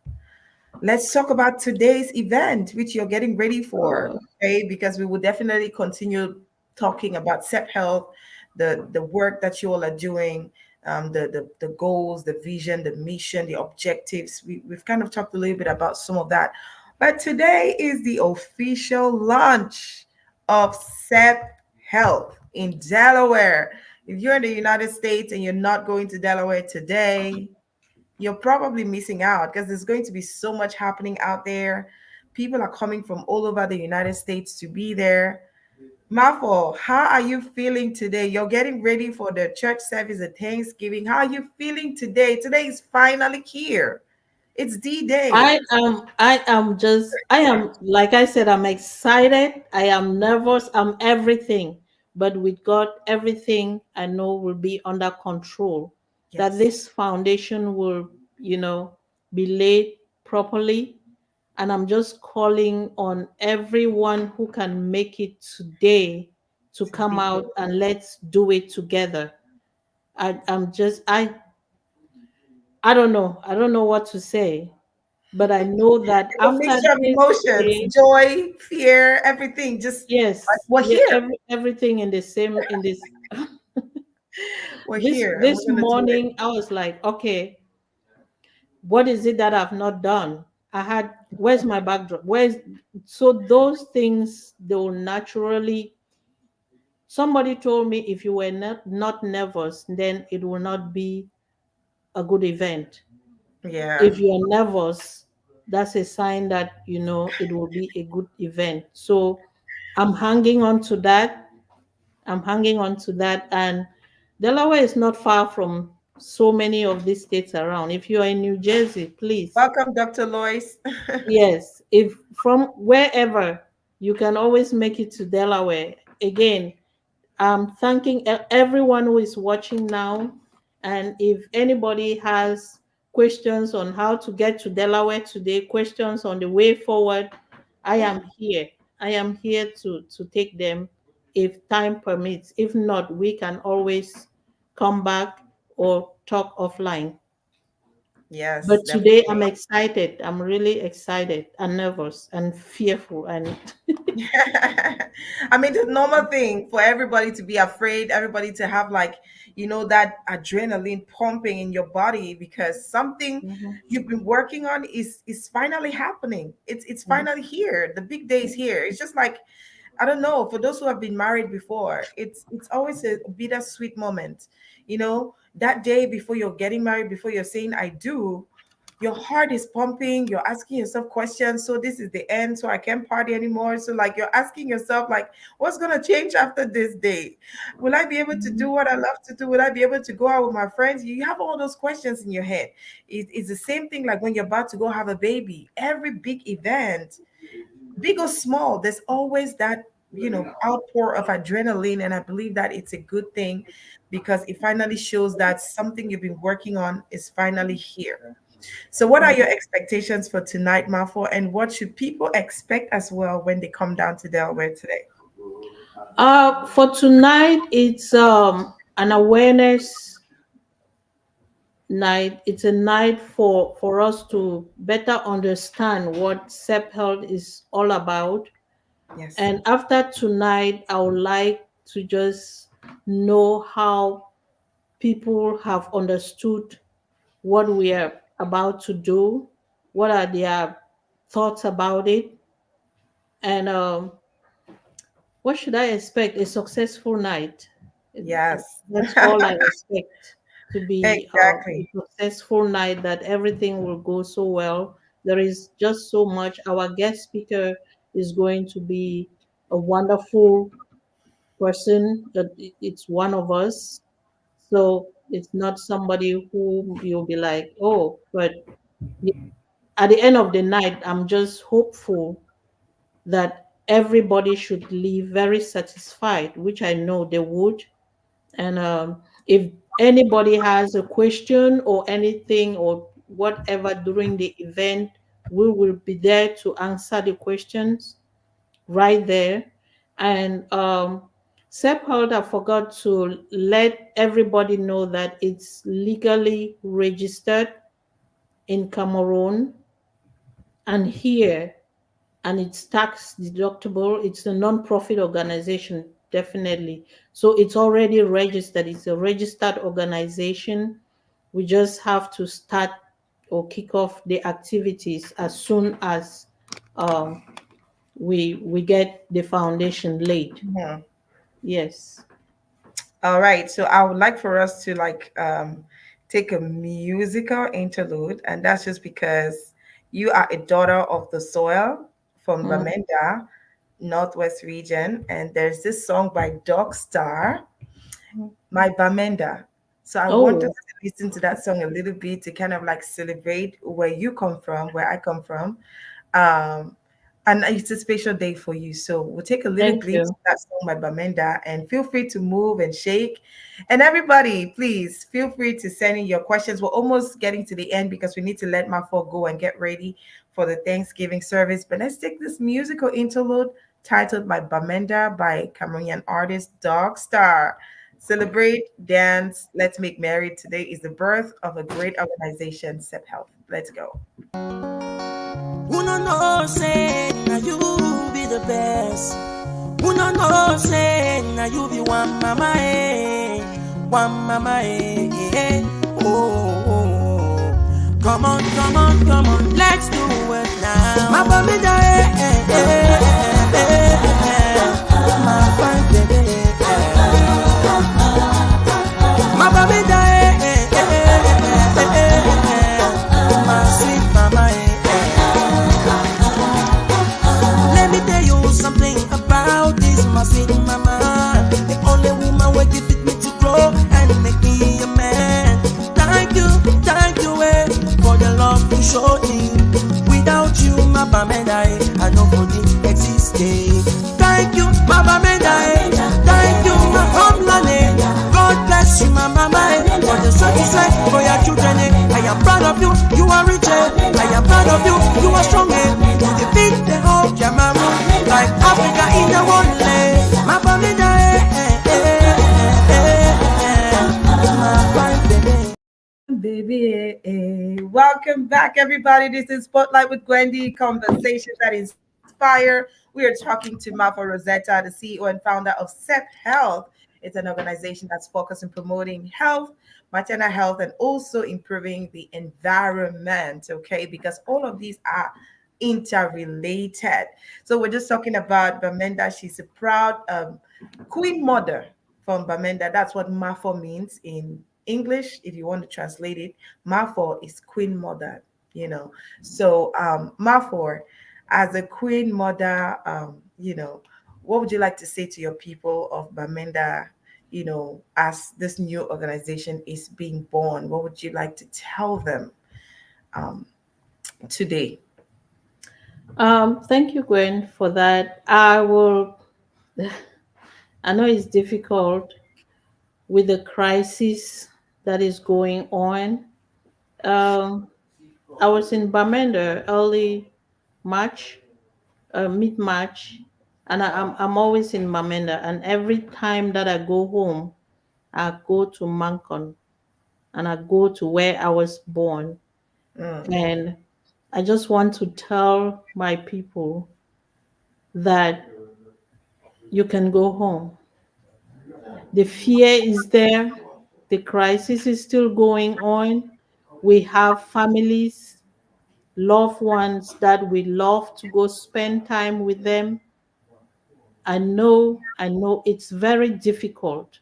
let's talk about today's event, which you're getting ready for. Okay, because we will definitely continue talking about SEP Health, the work that you all are doing, the goals, the vision, the mission, the objectives. We've kind of talked a little bit about some of that. But today is the official launch of SEP Health in Delaware. If you're in the United States and you're not going to Delaware today, you're probably missing out because there's going to be so much happening out there. People are coming from all over the United States to be there. Mafo, how are you feeling today? You're getting ready for the church service at Thanksgiving. How are you feeling today? Today is finally here. It's D Day. I am, like I said, I'm excited. I am nervous. I'm everything. But with God, everything I know will be under control. That Yes. this foundation will, be laid properly. And I'm just calling on everyone who can make it today to To come be here. out and let's do it together. I don't know. I don't know what to say, but I know that It's a after mixture of this emotions, day, joy, fear, everything. Just like, yes, we're yeah, here. everything in the same in this We're this here and we're this gonna do it. morning I was like, okay, what is it that I've not done? Where's my backdrop? Where's so those things they will naturally. Somebody told me if you were not nervous, then it will not be a good event. Yeah. If you're nervous, that's a sign that it will be a good event. So I'm hanging on to that. I'm hanging on to that. And Delaware is not far from so many of these states around. If you are in New Jersey, please, Welcome, Dr. Lois. yes, if from wherever, you can always make it to Delaware. Again, I'm thanking everyone who is watching now. And if anybody has questions on how to get to Delaware today, questions on the way forward, I am here. I am here to take them if time permits. If not, we can always come back or talk offline. Yes, But today I'm definitely. excited. I'm really excited and nervous and fearful and I mean, the normal thing for everybody to be afraid, everybody to have like, that adrenaline pumping in your body because something Mhm, you've been working on is finally happening. It's mhm, finally here. The big day is here. It's just like, I don't know, for those who have been married before, it's always a bittersweet moment. That day before you're getting married, before you're saying I do, your heart is pumping, you're asking yourself questions. So this is the end, so I can't party anymore. So like you're asking yourself, like, what's gonna change after this day? Will I be able to do mhm. what I love to do? Will I be able to go out with my friends? You have all those questions in your head. It's the same thing like when you're about to go have a baby. Every big event, big or small, there's always that outpour of adrenaline, and I believe that it's a good thing because it finally shows that something you've been working on is finally here. So, what are your expectations for tonight, Mafor, and what should people expect as well when they come down to Delaware today? For tonight, it's an awareness night. It's a night for us to better understand what SEP Health is all about. Yes. And after tonight, I would like to just know how people have understood what we are about to do, what are their thoughts about it, and what should I expect? A successful night. Yes. That's all I expect, to be a Exactly. successful night, that everything will go so well. There is just so much. Our guest speaker is going to be a wonderful person. That it's one of us. So it's not somebody who you'll be like, oh, but at the end of the night, I'm just hopeful that everybody should leave very satisfied, which I know they would. And if anybody has a question or anything or whatever during the event, we will be there to answer the questions right there. And SEBHealth, I forgot to let everybody know that it's legally registered in Cameroon and here, and it's tax deductible. It's a non-profit organization, definitely. So it's already registered. It's a registered organization. We just have to start or kick off the activities as soon as um, we get the foundation laid. Mhm. Yes. All right. So I would like for us to like take a musical interlude, and that's just because you are a daughter of the soil from Mm. Bamenda, Northwest region, and there's this song by Dog Star, My Bamenda. So I want us Oh, to listen to that song a little bit to kind of like celebrate where you come from, where I come from. Um, and it's a special day for you. So we'll take a little thank glimpse you. of that song by Bamenda and feel free to move and shake. And everybody, please feel free to send in your questions. We're almost getting to the end because we need to let Mafor go and get ready for the Thanksgiving service. But let's take this musical interlude titled by Bamenda by Cameroonian artist Dog Star. Celebrate, dance, let's make merry. Today is the birth of a great organization, SEP Health. Let's go. Who no know say now you be the best. Who no know say now you be one mama one mama Oh, oh, oh. Come on, let's do it now. My baby my fine baby. My baby my sweet mama. Let me tell you something about this, my sweet mama. The only woman who give it me to grow and make me a man. Thank you, for the love you showed me. Without you, my Bamenda, I know for the exist. Thank you, my Bamenda. Thank you, my homeland. God bless you, my mama. For the sacrifice for your children. I am proud of you, you are rich. I am proud of you, you are strong. You defeat the whole Cameroon, like Africa in the one land. My Bamenda, my fine baby. Baby, welcome back, everybody. This is Spotlight with Gwendy, conversations that inspire. We are talking to Mafor Roseta, the CEO and founder of SEP Health. It's an organization that's focused on promoting health, maternal health, and also improving the environment. Okay, because all of these are interrelated. So we're just talking about Bamenda. She's a proud queen mother from Bamenda. That's what Mafor means in English. If you want to translate it, Mafor is queen mother, you know. So Mafor, as a queen mother, what would you like to say to your people of Bamenda, as this new organization is being born? What would you like to tell them um, today? Thank you, Gwen, for that. I will. I know it's difficult with the crisis that is going on. Um, I was in Bamenda early March, mid March, and I'm always in Bamenda. And every time that I go home, I go to Mancon and I go to where I was born. Mm, And I just want to tell my people that you can go home. The fear is there, the crisis is still going on. We have families, loved ones that we love to go spend time with them. I know it's very difficult.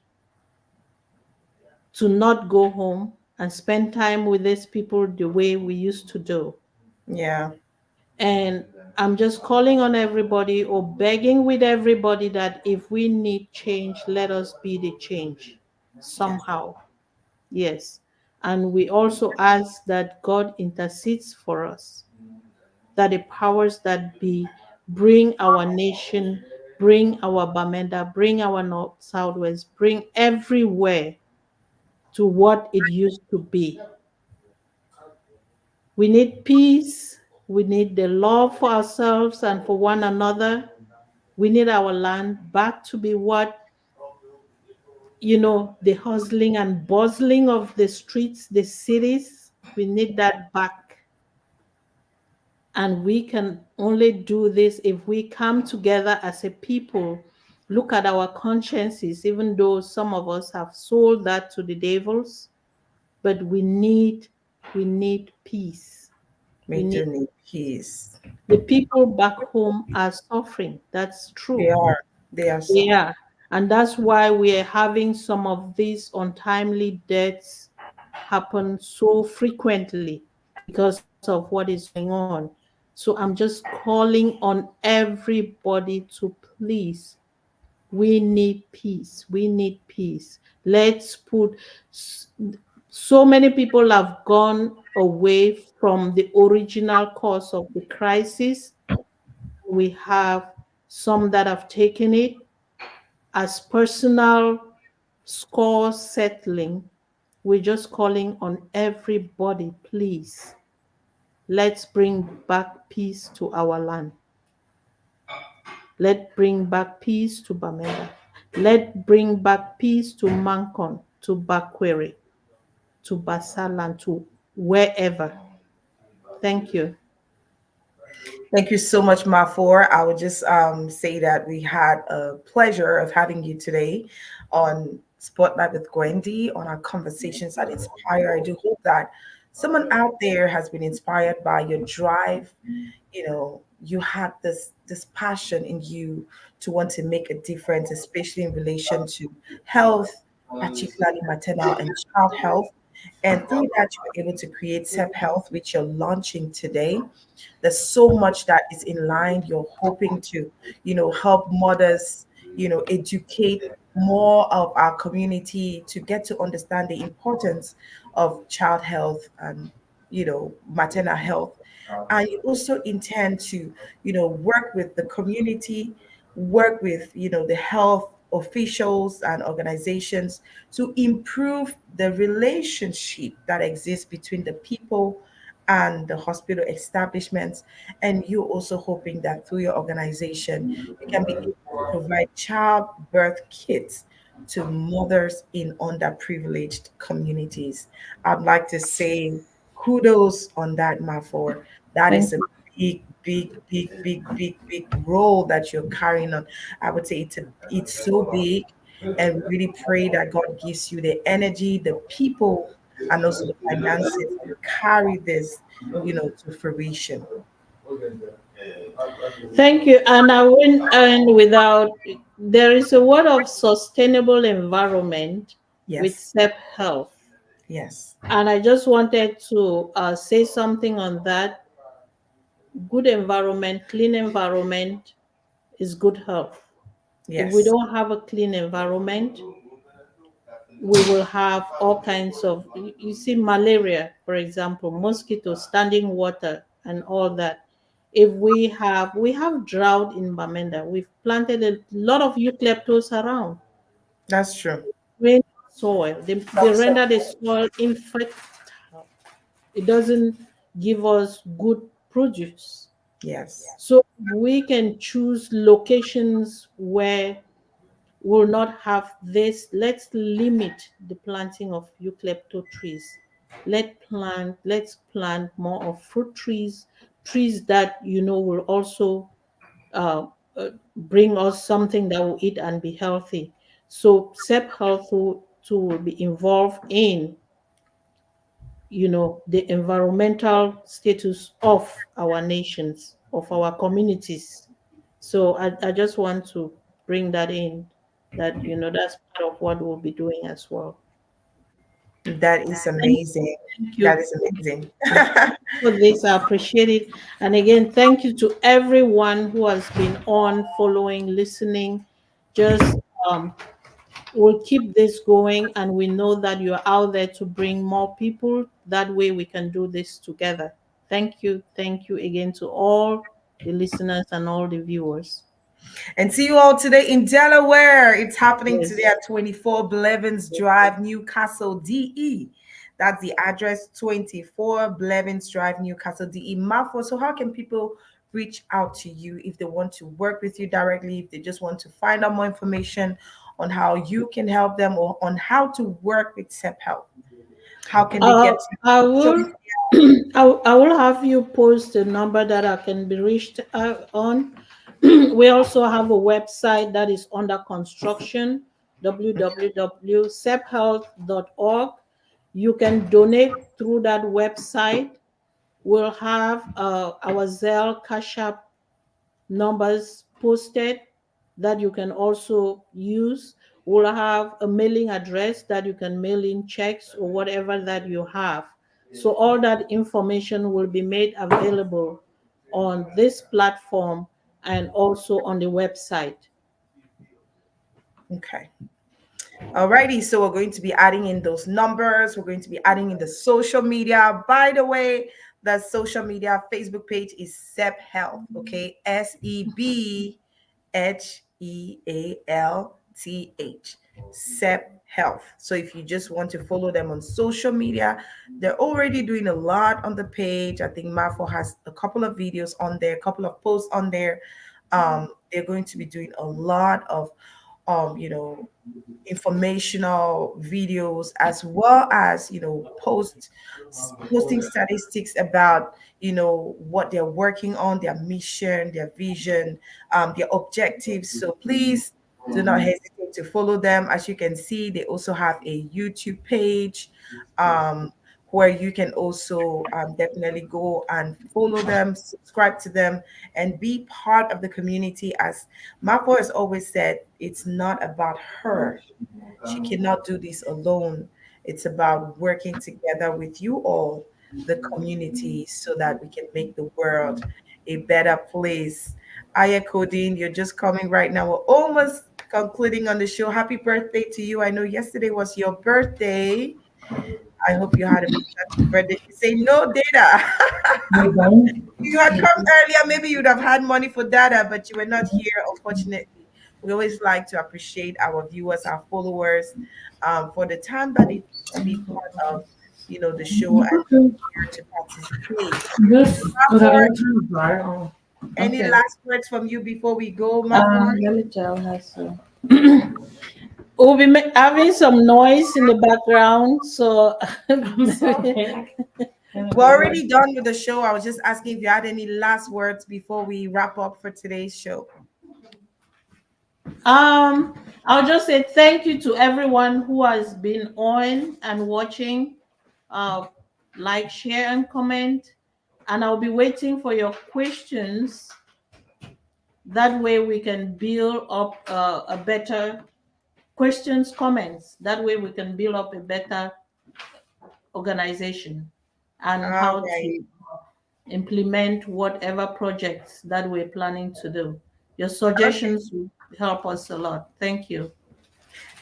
to not go home and spend time with these people the way we used to do. Yeah. And I'm just calling on everybody or begging with everybody that if we need change, let us be the change Yes. somehow. Yes. And we also ask that God intercedes for us, that the powers that be bring our nation, bring our Bamenda, bring our North, Southwest, bring everywhere to what it used to be. We need peace. We need the love for ourselves and for one another. We need our land back to be what, the hustling and bustling of the streets, the cities. We need that back. And we can only do this if we come together as a people, look at our consciences, even though some of us have sold that to the devils, but we need peace. We We do need need peace. the people back home are suffering. That's They true. are. They are so. Yeah. And that's why we are having some of these untimely deaths happen so frequently because of what is going on. So I'm just calling on everybody to please, we need peace. We need peace. Let's put, so many people have gone away from the original cause of the crisis. We have some that have taken it as personal score settling. We're just calling on everybody, please. Let's bring back peace to our land. Let's bring back peace to Bamenda. Let's bring back peace to Mancon, to Bakwere, to Basalan, to wherever. Thank you. Thank you so much, Mafor. I would just say that we had a pleasure of having you today on Spotlight with Gwendy on our conversations that inspire. I do hope that someone out there has been inspired by your drive. You had this passion in you to want to make a difference, especially in relation to health, particularly maternal and child health. And through that, you were able to create SEBHealth, which you're launching today. There's so much that is in line. You're hoping to, help mothers, educate more of our community to get to understand the importance of child health and, maternal health. And you also intend to, work with the community, work with, the health officials and organizations to improve the relationship that exists between the people and the hospital establishments. And you're also hoping that through your organization, you can be able to provide childbirth kits to mothers in underprivileged communities. I'd like to say kudos on that, Mafor. That Thank is a you. big, big, big, big, big, big role that you're carrying on. I would say it's so big, and we really pray that God gives you the energy, the people, and also the finances to carry this, to fruition. Thank you. And I went and without, there is a word of sustainable environment with Yes, SEP Health. yes, And I just wanted to say something on that. Good environment, clean environment is good health. If we yes. don't have a clean environment, we will have all kinds of, you see, malaria, for example, mosquitoes, standing water, and all that. If we have drought in Bamenda, we've planted a lot of eucalyptus around. That's true. Rain soil, they render the soil infertile. It doesn't give us good produce. Yes, So we can choose locations where will not have this. Let's limit the planting of eucalyptus trees. Let's plant more of fruit trees, trees that will also uh, bring us something that will eat and be healthy. So SEP Health will be involved in the environmental status of our nations, of our communities. So I just want to bring that in, that that's part of what we'll be doing as well. That is Thank, amazing. thank That you. is amazing. For this. I appreciate it. And again, thank you to everyone who has been on, following, listening. Just we'll keep this going, and we know that you're out there to bring more people. That way, we can do this together. Thank you. Thank you again to all the listeners and all the viewers. And see you all today in Delaware. It's happening today Yes. at 24 Blevins Drive, Newcastle, DE. That's the address, 24 Blevins Drive, Newcastle, DE. Mafor, so how can people reach out to you if they want to work with you directly, if they just want to find out more information on how you can help them or on how to work with SEBHealth? How can they get to I social will. media? I will have you post the number that I can be reached on. We also have a website that is under construction, www.sebhealth.org. You can donate through that website. We'll have our Zelle Cash App numbers posted that you can also use. We'll have a mailing address that you can mail in checks or whatever that you have. So all that information will be made available on this platform and also on the website. Okay. Alrighty, so we're going to be adding in those numbers. We're going to be adding in the social media. By the way, the social media Facebook page is SEBHealth. Okay, SEBHealth. SEBHealth. So if you just want to follow them on social media, they're already doing a lot on the page. I think Mafor has a couple of videos on there, a couple of posts on there. They're going to be doing a lot of you know, informational videos as well as posting statistics about what they're working on, their mission, their vision, their objectives. So please do not hesitate to follow them. As you can see, they also have a YouTube page, um, where you can also definitely go and follow them, subscribe to them, and be part of the community. As Mapo has always said, it's not about her. She cannot do this alone. It's about working together with you all, the community, so that we can make the world a better place. Aya Codine, you're just coming right now. We're almost concluding on the show. Happy birthday to you. I know yesterday was your birthday. I hope you had a fantastic birthday. She say no data. You had come earlier, maybe you'd have had money for data, but you were not here, unfortunately. We always like to appreciate our viewers, our followers, for the time that they take to be part of, the show and here to participate. This was Mafor, having a dry. Oh, any okay. last words from you before we go, Mafor? Let me tell her so. We'll be having some noise in the background, so I'm sorry. We're already done with the show. I was just asking if you had any last words before we wrap up for today's show. I'll just say thank you to everyone who has been on and watching. Uh, like, share, and comment. And I'll be waiting for your questions. That way we can build up a better questions, comments. That way we can build up a better organization and All how right. to implement whatever projects that we're planning to do. Your Okay. suggestions will help us a lot. Thank you.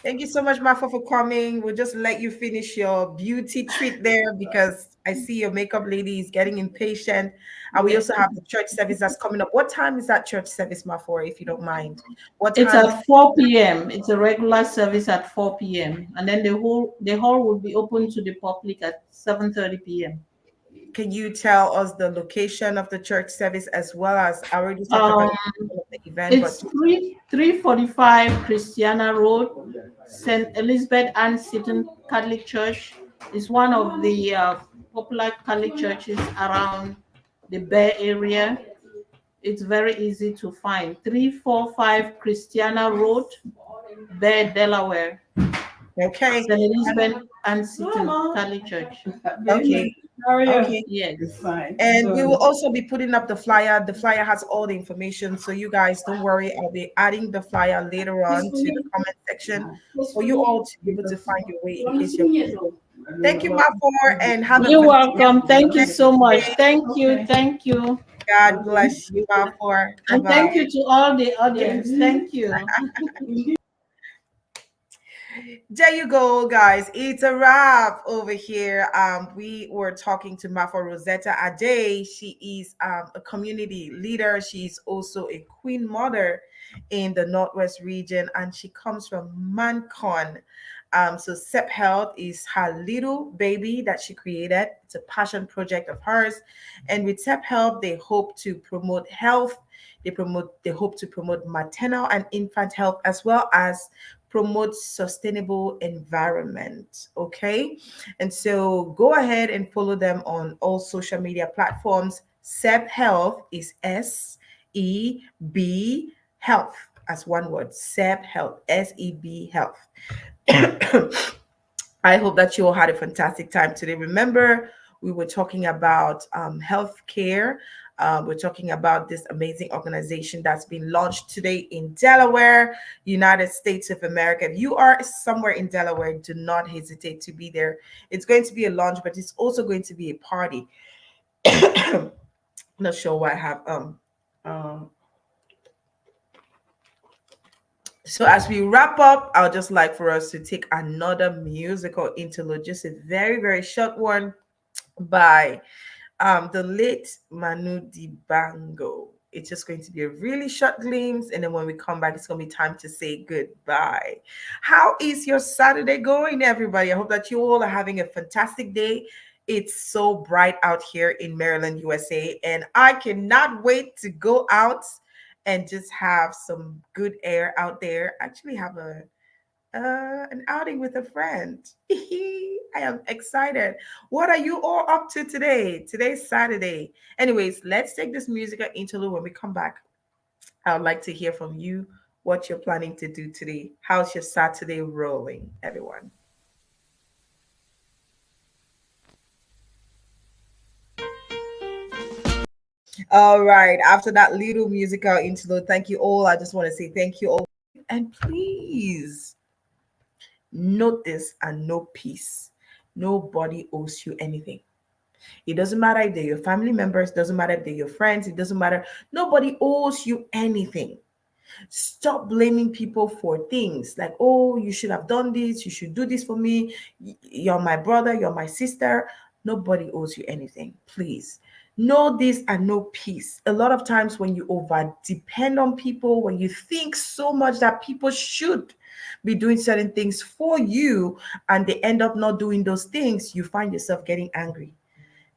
Thank you so much, Mafa, for coming. We'll just let you finish your beauty treat there because I see your makeup lady is getting impatient. And we also have the church service that's coming up. What time is that church service, Mafor, if you don't mind? What It's time is at 4 p.m. It's a regular service at 4 p.m. And then the hall will be open to the public at 7:30 p.m. Can you tell us the location of the church service as well as I already talked about Um, the event, but it's 345 Christiana Road, St. Elizabeth Ann Seton Catholic Church. Is one of the popular Catholic churches around the Bay Area. It's very easy to find. 345 Christiana Road, Bay, Delaware. okay. St. Elizabeth Ann Seton Catholic Church. Okay. How are you? Okay. Yes. Fine. And we will So, also be putting up the flyer. The flyer has all the information. So you guys don't worry. I'll be adding the flyer later this on for to the me. comment section This for for you me. all to be able to find your way in One case for you're me as well. Thank you, Mafor, and have a You're welcome. Thank you fantastic so much. day. Thank you. Thank you. God bless you, Mafor. Bye And thank bye. you to all the audience. Thank you. There you go, guys. It's a wrap over here. We were talking to Mafor Roseta Ade. She is a community leader. She's also a queen mother in the Northwest region, and she comes from Mancon. So SEBHealth is her little baby that she created. It's a passion project of hers, and with SEBHealth, they hope to promote health. They hope to promote maternal and infant health, as well as promote sustainable environment. Okay, and so go ahead and follow them on all social media platforms. Seb Health is SEB Health as one word. Seb Health, SEB Health. I hope that you all had a fantastic time today. Remember, we were talking about healthcare. We're talking about this amazing organization that's been launched today in Delaware, United States of America. If you are somewhere in Delaware, do not hesitate to be there. It's going to be a launch, but it's also going to be a party. Not sure why I have um so as we wrap up, I would just like for us to take another musical interlude, just a very, very short one by the late Manu Dibango. It's just going to be a really short glimpse, and then when we come back, it's going to be time to say goodbye. How is your Saturday going, everybody? I hope that you all are having a fantastic day. It's so bright out here in Maryland, USA, and I cannot wait to go out and just have some good air out there. Actually, have a an outing with a friend. I am excited. What are you all up to today? Today's Saturday. Anyways, let's take this musical interlude. When we come back, I would like to hear from you what you're planning to do today. How's your Saturday rolling, everyone? All right. After that little musical interlude, thank you all. I just want to say thank you all. And please note this and know peace. Nobody owes you anything. It doesn't matter if they're your family members, doesn't matter if they're your friends, it doesn't matter. Nobody owes you anything. Stop blaming people for things like, oh, you should have done this, you should do this for me. You're my brother, you're my sister. Nobody owes you anything. Please know this and know peace. A lot of times when you over depend on people, when you think so much that people should be doing certain things for you and they end up not doing those things, you find yourself getting angry.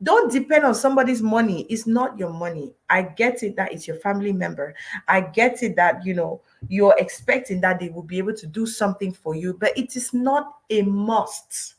Don't depend on somebody's money. It's not your money. I get it that it's your family member. I get it that, you're expecting that they will be able to do something for you, but it is not a must.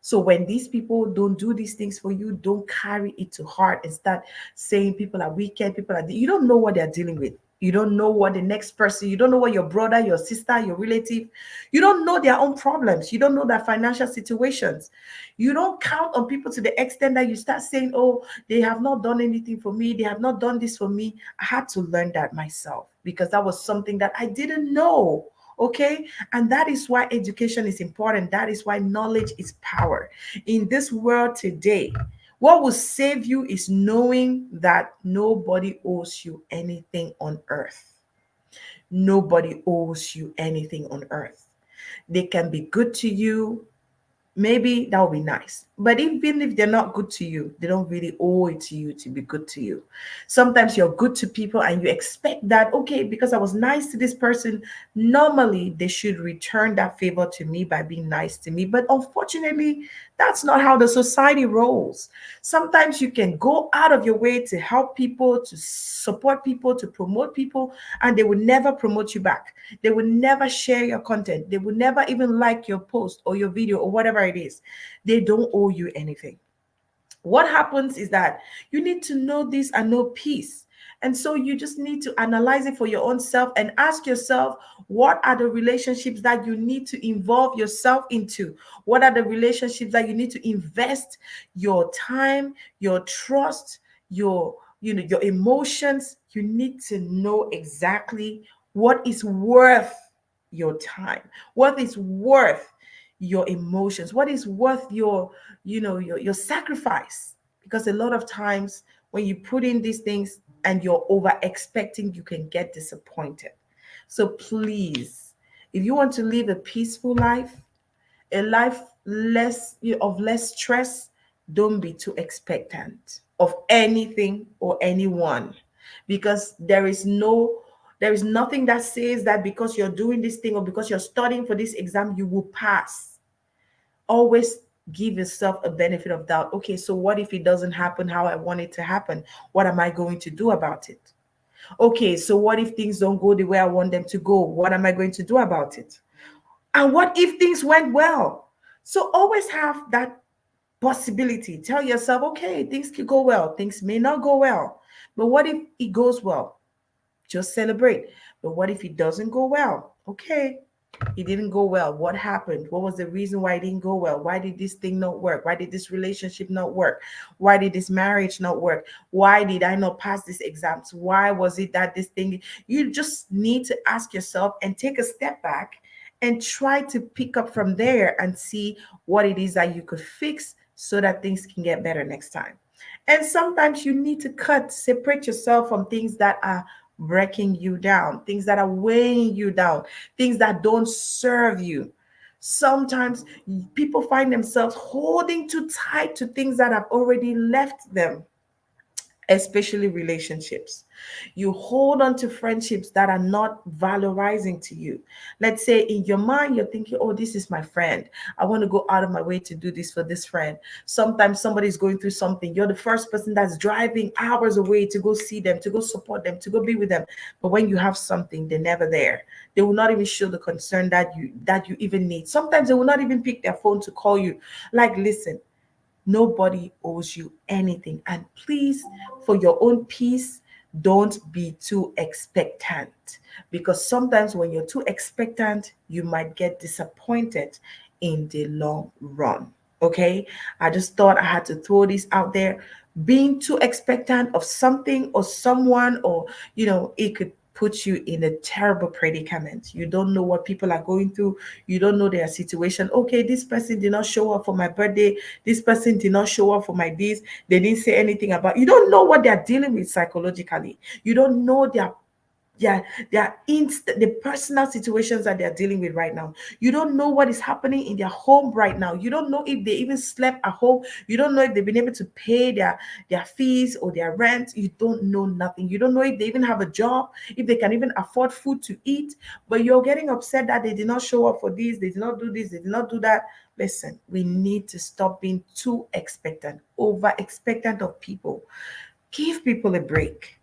So when these people don't do these things for you, don't carry it to heart and start saying people are wicked, you don't know what they're dealing with. You don't know what the next person, you don't know what your brother, your sister, your relative, you don't know their own problems. You don't know their financial situations. You don't count on people to the extent that you start saying, oh, they have not done anything for me. They have not done this for me. I had to learn that myself because that was something that I didn't know. Okay. And that is why education is important. That is why knowledge is power. In this world today, what will save you is knowing that nobody owes you anything on earth. Nobody owes you anything on earth. They can be good to you, maybe that would be nice. But even if they're not good to you, they don't really owe it to you to be good to you. Sometimes you're good to people and you expect that, okay, because I was nice to this person, normally they should return that favor to me by being nice to me. But unfortunately, that's not how the society rolls. Sometimes you can go out of your way to help people, to support people, to promote people, and they will never promote you back. They will never share your content. They will never even like your post or your video or whatever it is. They don't owe you anything. What happens is that you need to know this and know peace. And so you just need to analyze it for your own self and ask yourself, what are the relationships that you need to involve yourself into? What are the relationships that you need to invest your time, your trust, your emotions? You need to know exactly what is worth your time, what is worth your emotions, what is worth your, your sacrifice. Because a lot of times when you put in these things and you're over expecting, you can get disappointed. So please, if you want to live a peaceful life, a life less stress, don't be too expectant of anything or anyone, because there is nothing that says that because you're doing this thing or because you're studying for this exam you will pass. Always give yourself a benefit of doubt. Okay, so what if it doesn't happen how I want it to happen? What am I going to do about it? Okay, so what if things don't go the way I want them to go? What am I going to do about it? And what if things went well? So always have that possibility. Tell yourself, okay, things could go well, things may not go well. But what if it goes well? Just celebrate. But what if it doesn't go well? Okay, it didn't go well. What happened? What was the reason why it didn't go well? Why did this thing not work? Why did this relationship not work? Why did this marriage not work? Why did I not pass these exams? Why was it that this thing? You just need to ask yourself and take a step back and try to pick up from there and see what it is that you could fix so that things can get better next time. And sometimes you need to separate yourself from things that are breaking you down, things that are weighing you down, things that don't serve you. Sometimes people find themselves holding too tight to things that have already left them, especially relationships. You hold on to friendships that are not valorizing to you. Let's say in your mind, you're thinking, oh, this is my friend. I want to go out of my way to do this for this friend. Sometimes somebody's going through something. You're the first person that's driving hours away to go see them, to go support them, to go be with them. But when you have something, they're never there. They will not even show the concern that you even need. Sometimes they will not even pick their phone to call you. Like, listen, nobody owes you anything. And please, for your own peace, don't be too expectant, because sometimes when you're too expectant, you might get disappointed in the long run. Okay, I just thought I had to throw this out there. Being too expectant of something or someone, or it could put you in a terrible predicament. You don't know what people are going through. You don't know their situation. Okay, this person did not show up for my birthday. This person did not show up for my this. They didn't say anything about. You don't know what they're dealing with psychologically. You don't know the personal situations that they're dealing with right now. You don't know what is happening in their home right now. You don't know if they even slept at home. You don't know if they've been able to pay their fees or their rent. You don't know nothing. You don't know if they even have a job, if they can even afford food to eat. But you're getting upset that they did not show up for this, they did not do this, they did not do that. Listen, we need to stop being too expectant, over expectant of people. Give people a break.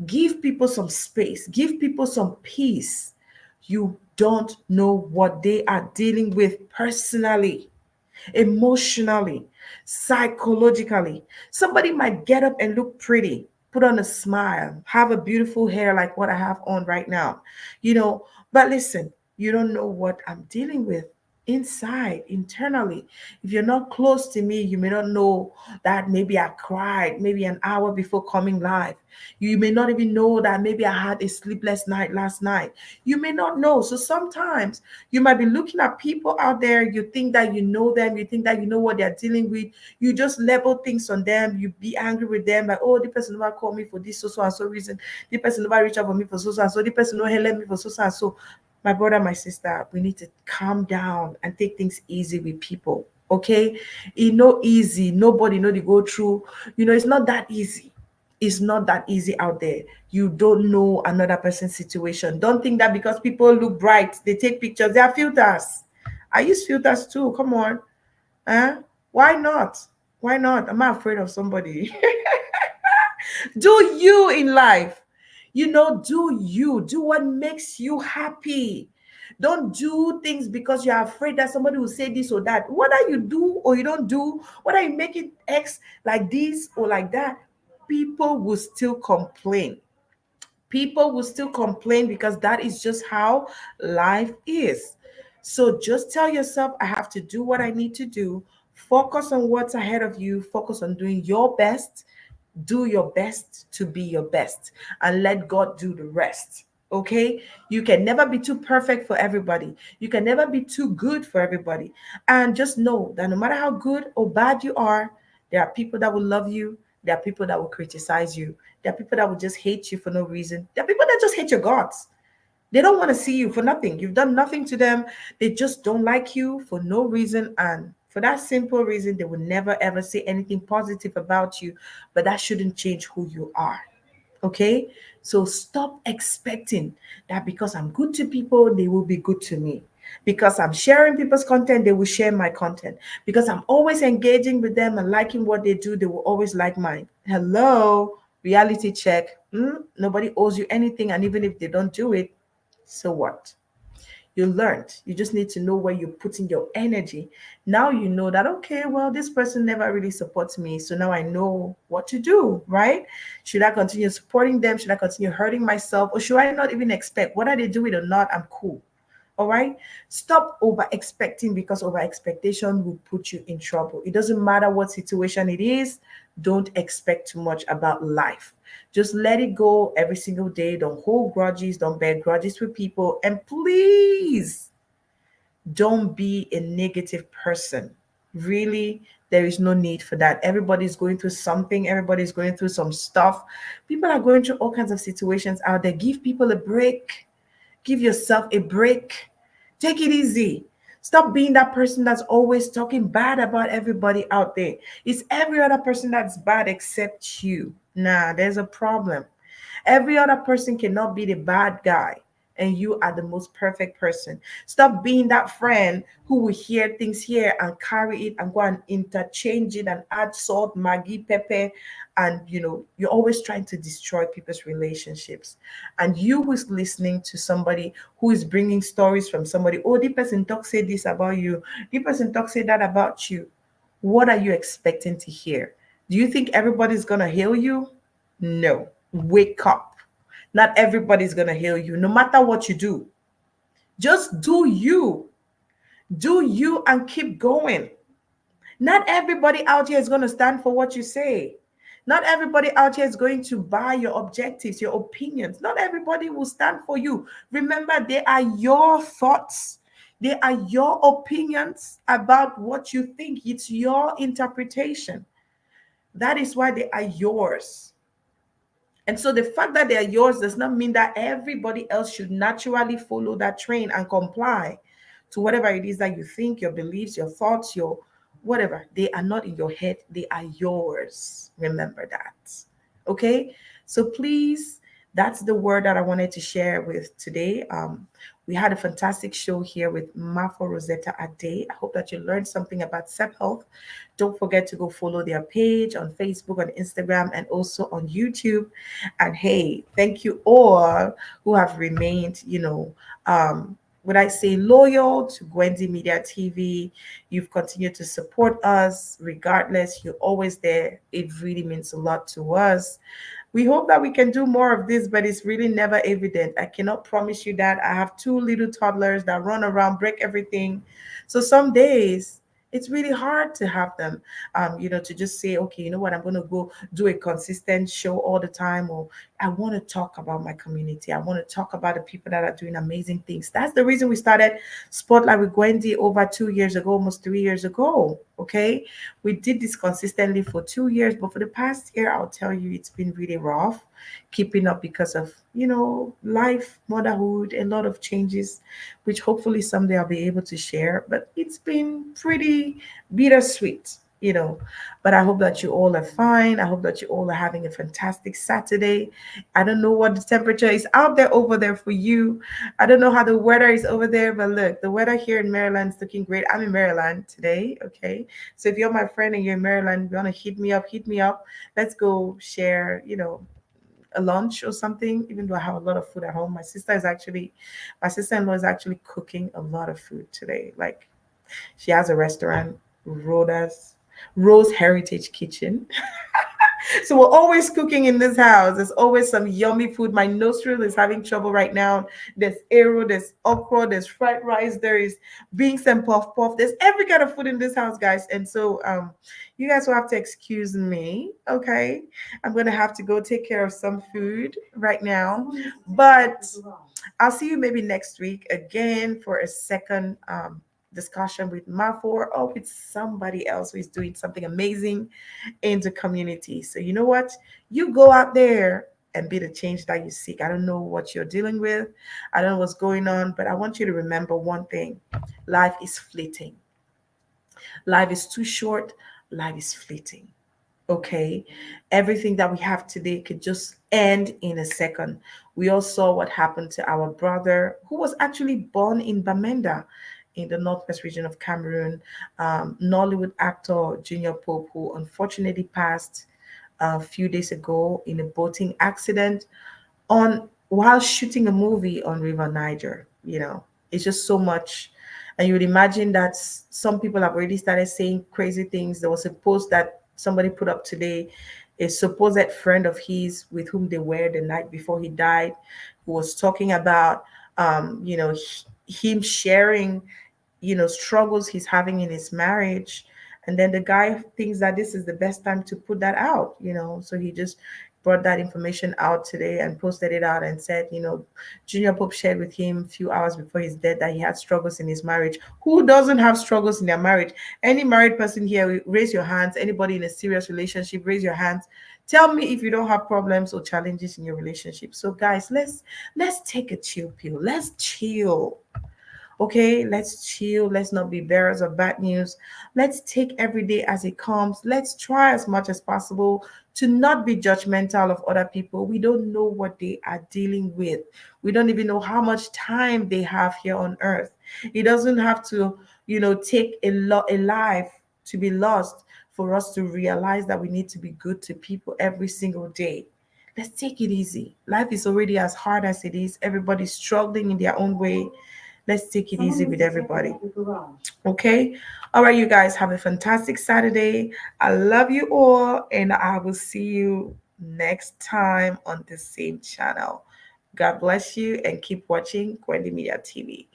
Give people some space. Give people some peace. You don't know what they are dealing with personally, emotionally, psychologically. Somebody might get up and look pretty, put on a smile, have a beautiful hair like what I have on right now, but listen, you don't know what I'm dealing with inside, internally. If you're not close to me, you may not know that maybe I cried maybe an hour before coming live. You may not even know that maybe I had a sleepless night last night. You may not know. So sometimes you might be looking at people out there, you think that you know them, you think that you know what they're dealing with. You just level things on them, you be angry with them, like, oh, the person never called me for this so and so reason, the person never reached out for me for so and so, the person never helped me for so and so. My brother, my sister, we need to calm down and take things easy with people. Okay, it's not easy. Nobody know they go through. It's not that easy. It's not that easy out there. You don't know another person's situation. Don't think that because people look bright, they take pictures. They are filters. I use filters too. Come on. Huh? Why not? Why not? I'm not afraid of somebody. Do you in life. Do you. Do what makes you happy. Don't do things because you're afraid that somebody will say this or that. Whether you do or you don't do, whether you make it X like this or like that, people will still complain. People will still complain because that is just how life is. So just tell yourself, I have to do what I need to do. Focus on what's ahead of you. Focus on doing your best. Do your best to be your best and let God do the rest. Okay, you can never be too perfect for everybody. You can never be too good for everybody. And just know that no matter how good or bad you are, there are people that will love you, there are people that will criticize you, there are people that will just hate you for no reason, there are people that just hate your guts. They don't want to see you for nothing. You've done nothing to them. They just don't like you for no reason. And for that simple reason, they will never ever say anything positive about you. But that shouldn't change who you are. Okay? So stop expecting that because I'm good to people, they will be good to me. Because I'm sharing people's content, they will share my content. Because I'm always engaging with them and liking what they do, they will always like mine. Hello, reality check. Nobody owes you anything. And even if they don't do it, so what? You learned. You just need to know where you're putting your energy. Now you know that, okay, well, this person never really supports me. So now I know what to do, right? Should I continue supporting them? Should I continue hurting myself? Or should I not even expect whether they do it or not? I'm cool. All right. Stop over expecting because over expectation will put you in trouble. It doesn't matter what situation it is. Don't expect too much about life. Just let it go every single day. Don't hold grudges. Don't bear grudges with people. And please don't be a negative person. Really, there is no need for that. Everybody's going through something, everybody's going through some stuff. People are going through all kinds of situations out there. Give people a break. Give yourself a break. Take it easy. Stop being that person that's always talking bad about everybody out there. It's every other person that's bad except you. Nah, there's a problem. Every other person cannot be the bad guy, and you are the most perfect person. Stop being that friend who will hear things here and carry it and go and interchange it and add salt, maggi, pepper, and you're always trying to destroy people's relationships. And you who's listening to somebody who is bringing stories from somebody, oh, the person talk say this about you, the person talk say that about you. What are you expecting to hear? Do you think everybody's gonna heal you? No. Wake up. Not everybody's going to heal you, no matter what you do. Just do you. Do you and keep going. Not everybody out here is going to stand for what you say. Not everybody out here is going to buy your objectives, your opinions. Not everybody will stand for you. Remember, they are your thoughts. They are your opinions about what you think. It's your interpretation. That is why they are yours. And so the fact that they are yours does not mean that everybody else should naturally follow that train and comply to whatever it is that you think, your beliefs, your thoughts, your whatever. They are not in your head, they are yours. Remember that. Okay? So please, that's the word that I wanted to share with today. We had a fantastic show here with Mafor Roseta a day. I hope that you learned something about SEBHealth. Don't forget to go follow their page on Facebook, on Instagram, and also on YouTube. And hey, thank you all who have remained, would I say loyal to Gwendy Media TV. You've continued to support us regardless. You're always there. It really means a lot to us. We hope that we can do more of this, but it's really never evident. I cannot promise you that. I have two little toddlers that run around, break everything. So some days it's really hard to have them, to just say, okay, you know what, I'm going to go do a consistent show all the time, or I want to talk about my community. I want to talk about the people that are doing amazing things. That's the reason we started Spotlight with Gwendy over 2 years ago, almost 3 years ago. Okay. We did this consistently for 2 years, but for the past year, I'll tell you, it's been really rough keeping up because of, life, motherhood, a lot of changes, which hopefully someday I'll be able to share. But it's been pretty bittersweet, But I hope that you all are fine. I hope that you all are having a fantastic Saturday. I don't know what the temperature is out there over there for you. I don't know how the weather is over there, but look, the weather here in Maryland is looking great. I'm in Maryland today. Okay. So if you're my friend and you're in Maryland, you want to hit me up, hit me up. Let's go share, a lunch or something, even though I have a lot of food at home. My sister-in-law is actually cooking a lot of food today. Like, she has a restaurant, Rose Heritage Kitchen. So we're always cooking in this house. There's always some yummy food. My nostril is having trouble right now. There's arrow, there's okra, there's fried rice, there is beans and puff puff. There's every kind of food in this house, guys. And so you guys will have to excuse me. Okay. I'm gonna have to go take care of some food right now. But I'll see you maybe next week again for a second discussion with Mafor or with somebody else who is doing something amazing in the community. So you know what? You go out there and be the change that you seek. I don't know what you're dealing with. I don't know what's going on, but I want you to remember one thing. Life is fleeting. Life is too short. Life is fleeting. Okay, everything that we have today could just end in a second. We all saw what happened to our brother who was actually born in Bamenda in the northwest region of Cameroon, Nollywood actor Junior Pope, who unfortunately passed a few days ago in a boating accident on while shooting a movie on River Niger. It's just so much. And you would imagine that some people have already started saying crazy things. There was a post that somebody put up today. A supposed friend of his with whom they were the night before he died, who was talking about him sharing struggles he's having in his marriage. And then the guy thinks that this is the best time to put that out. So he just brought that information out today and posted it out and said, Junior Pope shared with him a few hours before his death that he had struggles in his marriage. Who doesn't have struggles in their marriage? Any married person here, raise your hands. Anybody in a serious relationship, raise your hands. Tell me if you don't have problems or challenges in your relationship. So guys, let's take a chill pill. Let's chill. Okay, let's chill. Let's not be bearers of bad news. Let's take every day as it comes. Let's try as much as possible to not be judgmental of other people. We don't know what they are dealing with. We don't even know how much time they have here on earth. It doesn't have to, take a life to be lost for us to realize that we need to be good to people every single day. Let's take it easy. Life is already as hard as it is. Everybody's struggling in their own way. Let's take it easy with everybody. Okay. All right, you guys have a fantastic Saturday. I love you all, and I will see you next time on the same channel. God bless you and keep watching Quendi Media TV.